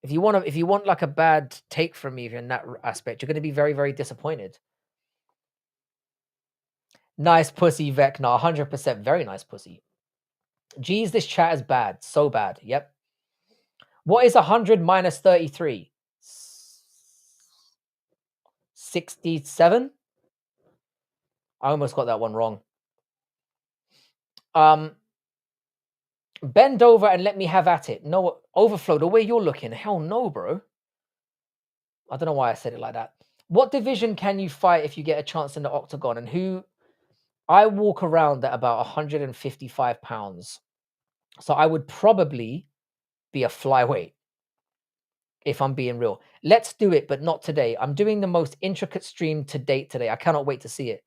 If you want like a bad take from me in that aspect, you're going to be very, very disappointed. Nice pussy, Vecna. 100%. Very nice pussy. Geez, this chat is bad. So bad. Yep. What is 100 minus 33? 67? I almost got that one wrong. Bend over and let me have at it. No, overflow, the way you're looking. Hell no, bro. I don't know why I said it like that. What division can you fight if you get a chance in the octagon? And who? I walk around at about 155 pounds. So I would probably be a flyweight if I'm being real. Let's do it, but not today. I'm doing the most intricate stream to date today. I cannot wait to see it.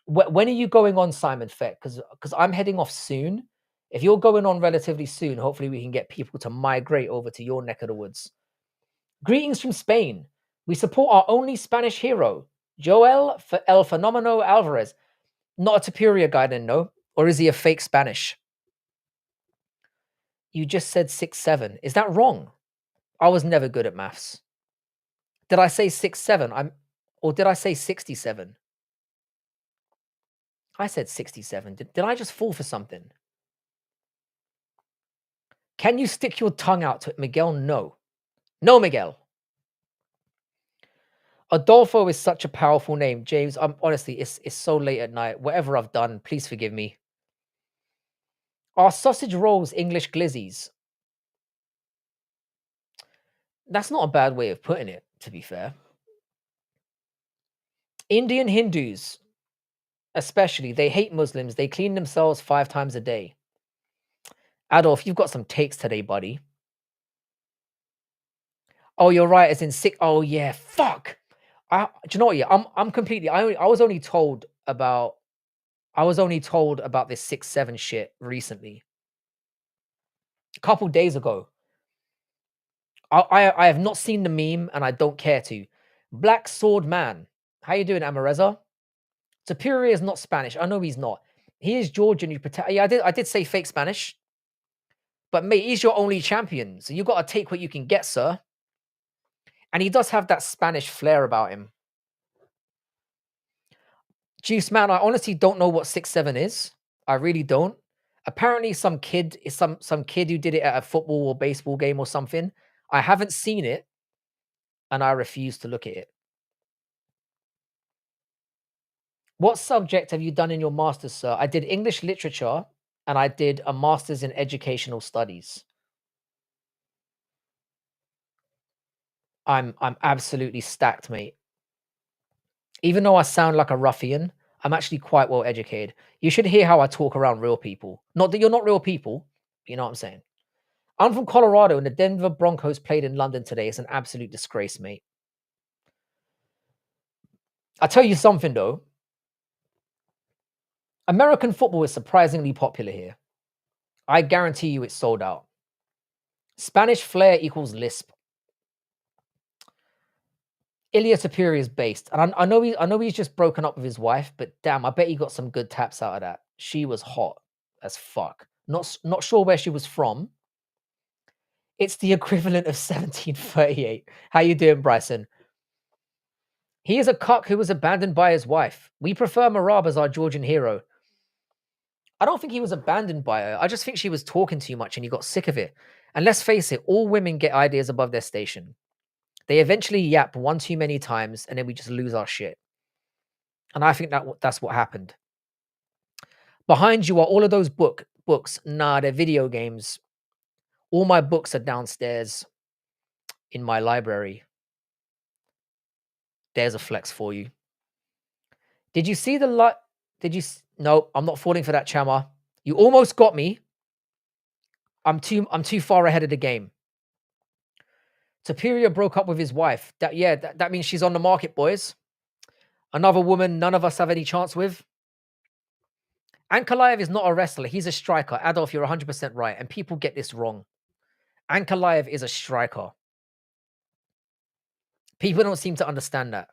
When are you going on, Simon Feck? Because I'm heading off soon. If you're going on relatively soon, hopefully we can get people to migrate over to your neck of the woods. Greetings from Spain. We support our only Spanish hero, Joel El Fenomeno Alvarez. Not a Tapuria guy then, no? Or is he a fake Spanish? You just said 6'7". Is that wrong? I was never good at maths. Did I say 6'7"? Or did I say 67? I said 67. Did I just fall for something? Can you stick your tongue out to it, Miguel? No. No, Miguel. Adolfo is such a powerful name, James. Honestly, it's so late at night. Whatever I've done, please forgive me. Are sausage rolls English glizzies? That's not a bad way of putting it, to be fair. Indian Hindus, especially, they hate Muslims. They clean themselves 5 times a day. Adolf, you've got some takes today, buddy. Oh, you're right. As in sick. Oh yeah, fuck. Do you know what? Yeah, I'm completely. I was only told about. I was only told about this 6'7" shit recently, a couple days ago. I have not seen the meme, and I don't care to. Black Sword Man, how you doing, Amareza? Superior is not Spanish. I know he's not. He is Georgian. You protect. Yeah, I did say fake Spanish, but mate, he's your only champion, so you got to take what you can get, sir. And he does have that Spanish flair about him. Juice Man, I honestly don't know what 6'7" is. I really don't. Apparently, some kid is some kid who did it at a football or baseball game or something. I haven't seen it, and I refuse to look at it. What subject have you done in your master's, sir? I did English literature, and I did a master's in educational studies. I'm absolutely stacked, mate. Even though I sound like a ruffian, I'm actually quite well educated. You should hear how I talk around real people. Not that you're not real people, but you know what I'm saying. I'm from Colorado, and the Denver Broncos played in London today. It's an absolute disgrace, mate. I'll tell you something, though. American football is surprisingly popular here. I guarantee you it's sold out. Spanish flair equals lisp. Ilya Tapiri is based, and I know he's just broken up with his wife, but damn, I bet he got some good taps out of that. She was hot as fuck. Not sure where she was from. It's the equivalent of 1738. How you doing, Bryson? He is a cuck who was abandoned by his wife. We prefer Marab as our Georgian hero. I don't think he was abandoned by her. I just think she was talking too much and he got sick of it. And let's face it, all women get ideas above their station. They eventually yap one too many times and then we just lose our shit. And I think that's what happened. Behind you are all of those books. Nah, they're video games. All my books are downstairs in my library. There's a flex for you. Did you see the light? No, I'm not falling for that, Chama. You almost got me. I'm too far ahead of the game. Superior broke up with his wife. That means she's on the market, boys. Another woman none of us have any chance with. Ankalaev is not a wrestler. He's a striker. Adolf, you're 100% right. And people get this wrong. Ankalaev is a striker. People don't seem to understand that.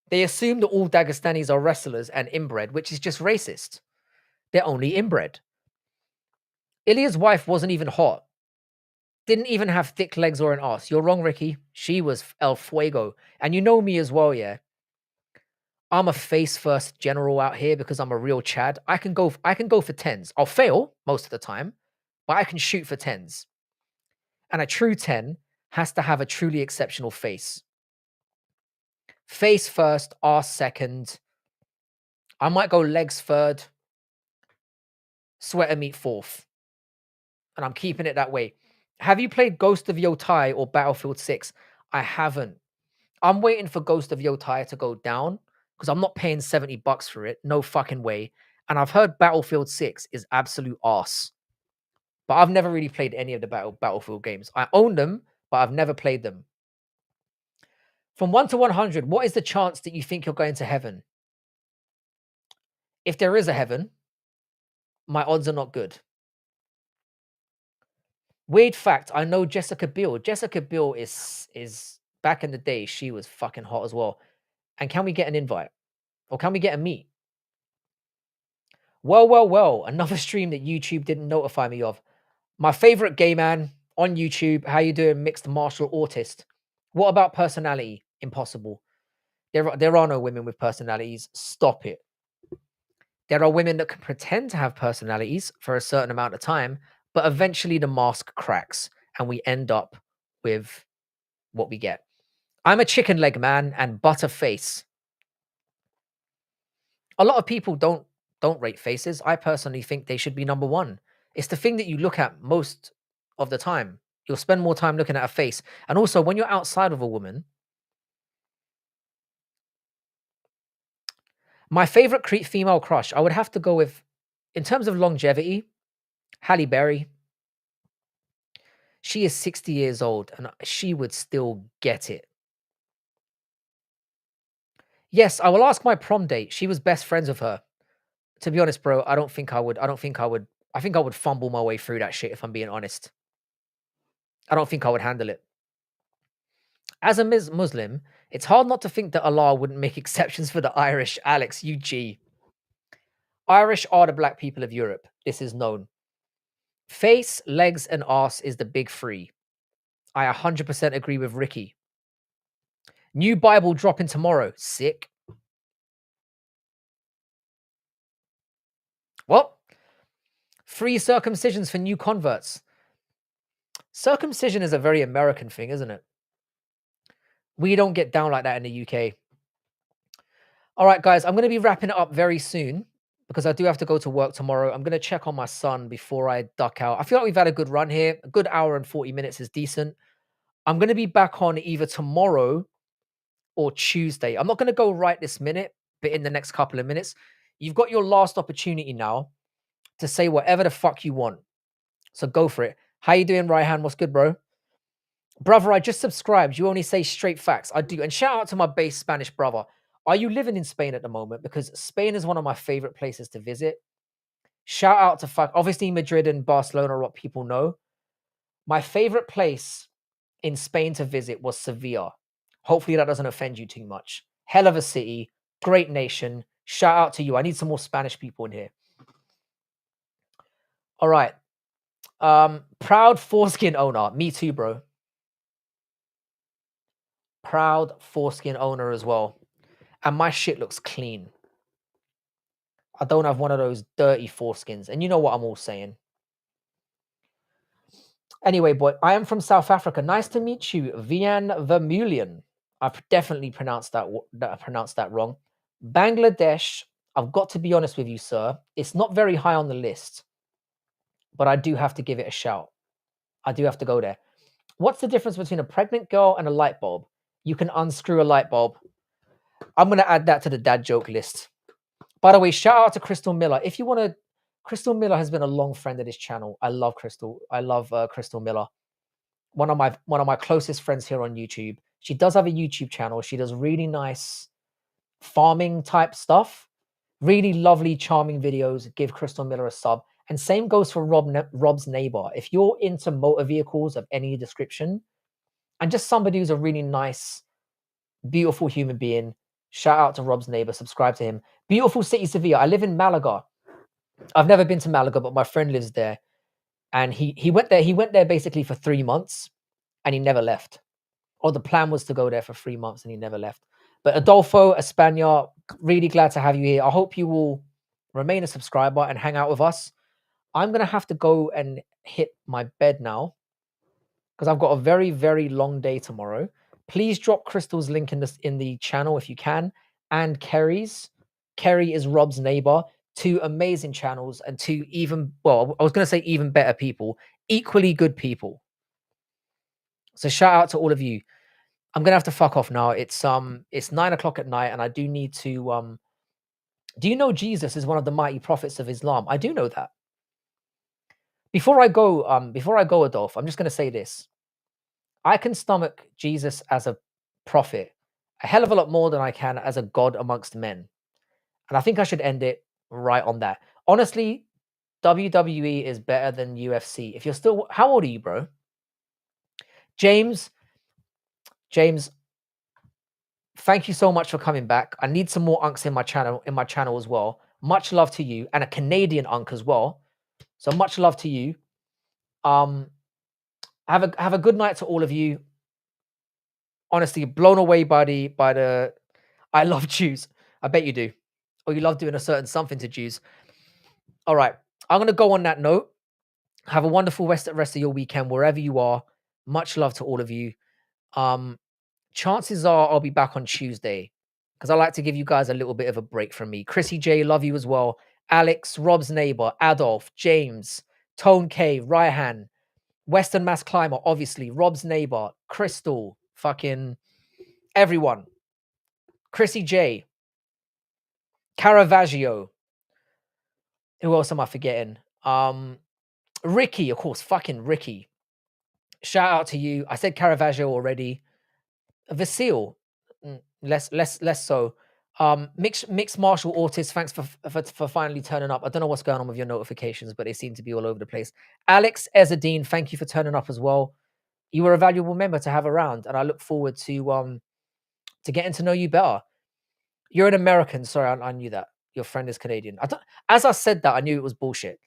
They assume that all Dagestanis are wrestlers and inbred, which is just racist. They're only inbred. Ilya's wife wasn't even hot. Didn't even have thick legs or an ass. You're wrong, Ricky. She was El Fuego. And you know me as well, yeah? I'm a face-first general out here because I'm a real Chad. I can go for tens. I'll fail most of the time, but I can shoot for tens. And a true 10 has to have a truly exceptional face. Face first, ass second. I might go legs third, sweater meat fourth. And I'm keeping it that way. Have you played Ghost of Yotai or Battlefield 6? I haven't. I'm waiting for Ghost of Yotai to go down because I'm not paying $70 for it. No fucking way. And I've heard Battlefield 6 is absolute arse. But I've never really played any of the Battlefield games. I own them, but I've never played them. From 1 to 100, what is the chance that you think you're going to heaven? If there is a heaven, my odds are not good. Weird fact, I know Jessica Biel. Jessica Biel is back in the day, she was fucking hot as well. And can we get an invite? Or can we get a meet? Well, another stream that YouTube didn't notify me of. My favorite gay man on YouTube. How you doing, mixed martial artist? What about personality? Impossible. There are no women with personalities. Stop it. There are women that can pretend to have personalities for a certain amount of time, but eventually the mask cracks and we end up with what we get. I'm a chicken leg man and butter face. A lot of people don't rate faces. I personally think they should be number one. It's the thing that you look at most of the time. You'll spend more time looking at a face. And also when you're outside of a woman, my favorite female crush, I would have to go with, in terms of longevity, Halle Berry. She is 60 years old and she would still get it. Yes, I will ask my prom date. She was best friends with her. To be honest, bro, I think I would. I think I would fumble my way through that shit if I'm being honest. I don't think I would handle it. As a Muslim, it's hard not to think that Allah wouldn't make exceptions for the Irish. Alex, UG. Irish are the black people of Europe. This is known. Face, legs, and arse is the big three. I 100% agree with Ricky. New Bible dropping tomorrow. Sick. Well, free circumcisions for new converts. Circumcision is a very American thing, isn't it? We don't get down like that in the UK. All right, guys, I'm going to be wrapping it up very soon because I do have to go to work tomorrow. I'm going to check on my son before I duck out. I feel like we've had a good run here. A good hour and 40 minutes is decent. I'm going to be back on either tomorrow or Tuesday. I'm not going to go right this minute, but in the next couple of minutes. You've got your last opportunity now to say whatever the fuck you want. So go for it. How you doing, Raihan? What's good, bro? Brother, I just subscribed. You only say straight facts. I do. And shout out to my base Spanish brother. Are you living in Spain at the moment? Because Spain is one of my favorite places to visit. Shout out to obviously Madrid and Barcelona are what people know. My favorite place in Spain to visit was Sevilla. Hopefully that doesn't offend you too much. Hell of a city, great nation. Shout out to you. I need some more Spanish people in here. All right. Proud foreskin owner. Me too, bro. Proud foreskin owner as well. And my shit looks clean. I don't have one of those dirty foreskins. And you know what I'm all saying. Anyway, boy, I am from South Africa. Nice to meet you, Vian Vermeulen. I've definitely pronounced that wrong. Bangladesh, I've got to be honest with you, sir. It's not very high on the list, but I do have to give it a shout. I do have to go there. What's the difference between a pregnant girl and a light bulb? You can unscrew a light bulb. I'm going to add that to the dad joke list. By the way, shout out to Crystal Miller. If you want to, Crystal Miller has been a long friend of this channel. I love Crystal. I love Crystal Miller. One of my closest friends here on YouTube. She does have a YouTube channel. She does really nice farming type stuff. Really lovely, charming videos. Give Crystal Miller a sub. And same goes for Rob's neighbor. If you're into motor vehicles of any description, and just somebody who's a really nice, beautiful human being, shout out to Rob's neighbor. Subscribe to him. Beautiful city, Sevilla. I live in Malaga. I've never been to Malaga, but my friend lives there. And he went there. He went there basically for 3 months, and he never left. Or the plan was to go there for 3 months, and he never left. But Adolfo Espana, really glad to have you here. I hope you will remain a subscriber and hang out with us. I'm gonna have to go and hit my bed now because I've got a very, very long day tomorrow. Please drop Crystal's link in the channel if you can, and Kerry's. Kerry is Rob's neighbor. 2 amazing channels and 2 even, well, I was going to say even better people, equally good people. So shout out to all of you. I'm going to have to fuck off now. It's 9 o'clock at night and I do need to Do you know Jesus is one of the mighty prophets of Islam? I do know that. Before I go, Adolf, I'm just going to say this. I can stomach Jesus as a prophet a hell of a lot more than I can as a god amongst men. And I think I should end it right on that. Honestly, WWE is better than UFC. If you're still, how old are you, bro? James, thank you so much for coming back. I need some more unks in my channel as well. Much love to you, and a Canadian unk as well. So much love to you. Have a good night to all of you. Honestly, blown away by the I love Jews. I bet you do. Or you love doing a certain something to Jews. All right. I'm gonna go on that note. Have a wonderful rest of your weekend wherever you are. Much love to all of you. Chances are I'll be back on Tuesday because I like to give you guys a little bit of a break from me. Chrissy J, love you as well. Alex, Rob's neighbor, Adolf, James, Tone K, Ryan, Western Mass Climber, obviously, Rob's neighbor, Crystal, fucking everyone. Chrissy J, Caravaggio. Who else am I forgetting? Ricky, of course, fucking Ricky. Shout out to you. I said Caravaggio already. Vasil, less so. Mixed martial artist, thanks for finally turning up. I don't know what's going on with your notifications, but they seem to be all over the place. Alex Ezzadine, thank you for turning up as well. You were a valuable member to have around, and I look forward to getting to know you better. You're an American. Sorry, I knew that. Your friend is Canadian. As I said that, I knew it was bullshit.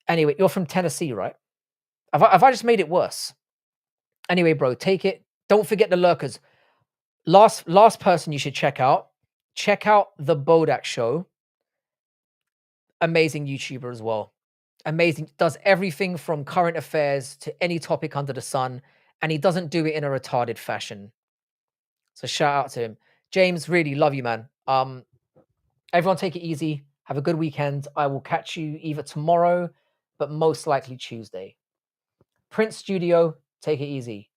Anyway, you're from Tennessee, right? Have I just made it worse? Anyway, bro, take it. Don't forget the lurkers. Last person you should check out. Check out the Bodak Show. Amazing YouTuber as well. Amazing. Does everything from current affairs to any topic under the sun. And he doesn't do it in a retarded fashion. So shout out to him. James, really love you, man. Everyone take it easy. Have a good weekend. I will catch you either tomorrow, but most likely Tuesday. Prince Studio, take it easy.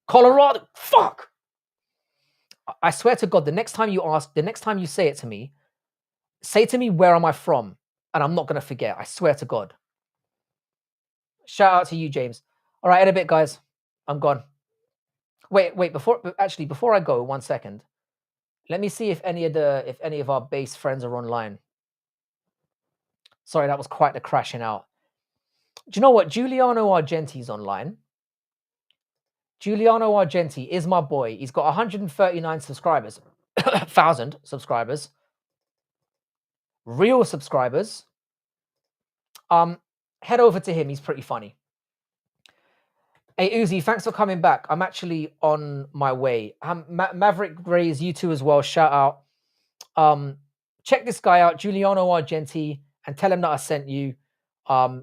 Colorado, fuck! I swear to God, the next time you say it to me, say to me, where am I from? And I'm not going to forget. I swear to God. Shout out to you, James. All right, in a bit, guys. I'm gone. Wait, before I go, 1 second. Let me see if any of our base friends are online. Sorry, that was quite the crashing out. Do you know what? Giuliano Argenti's online. Giuliano Argenti is my boy. He's got 139 subscribers. 1,000 subscribers. Real subscribers. Head over to him. He's pretty funny. Hey, Uzi, thanks for coming back. I'm actually on my way. Maverick Grays, you too as well. Shout out. Check this guy out, Giuliano Argenti, and tell him that I sent you.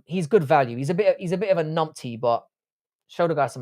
He's good value. He's a bit of a numpty, but show the guy some love.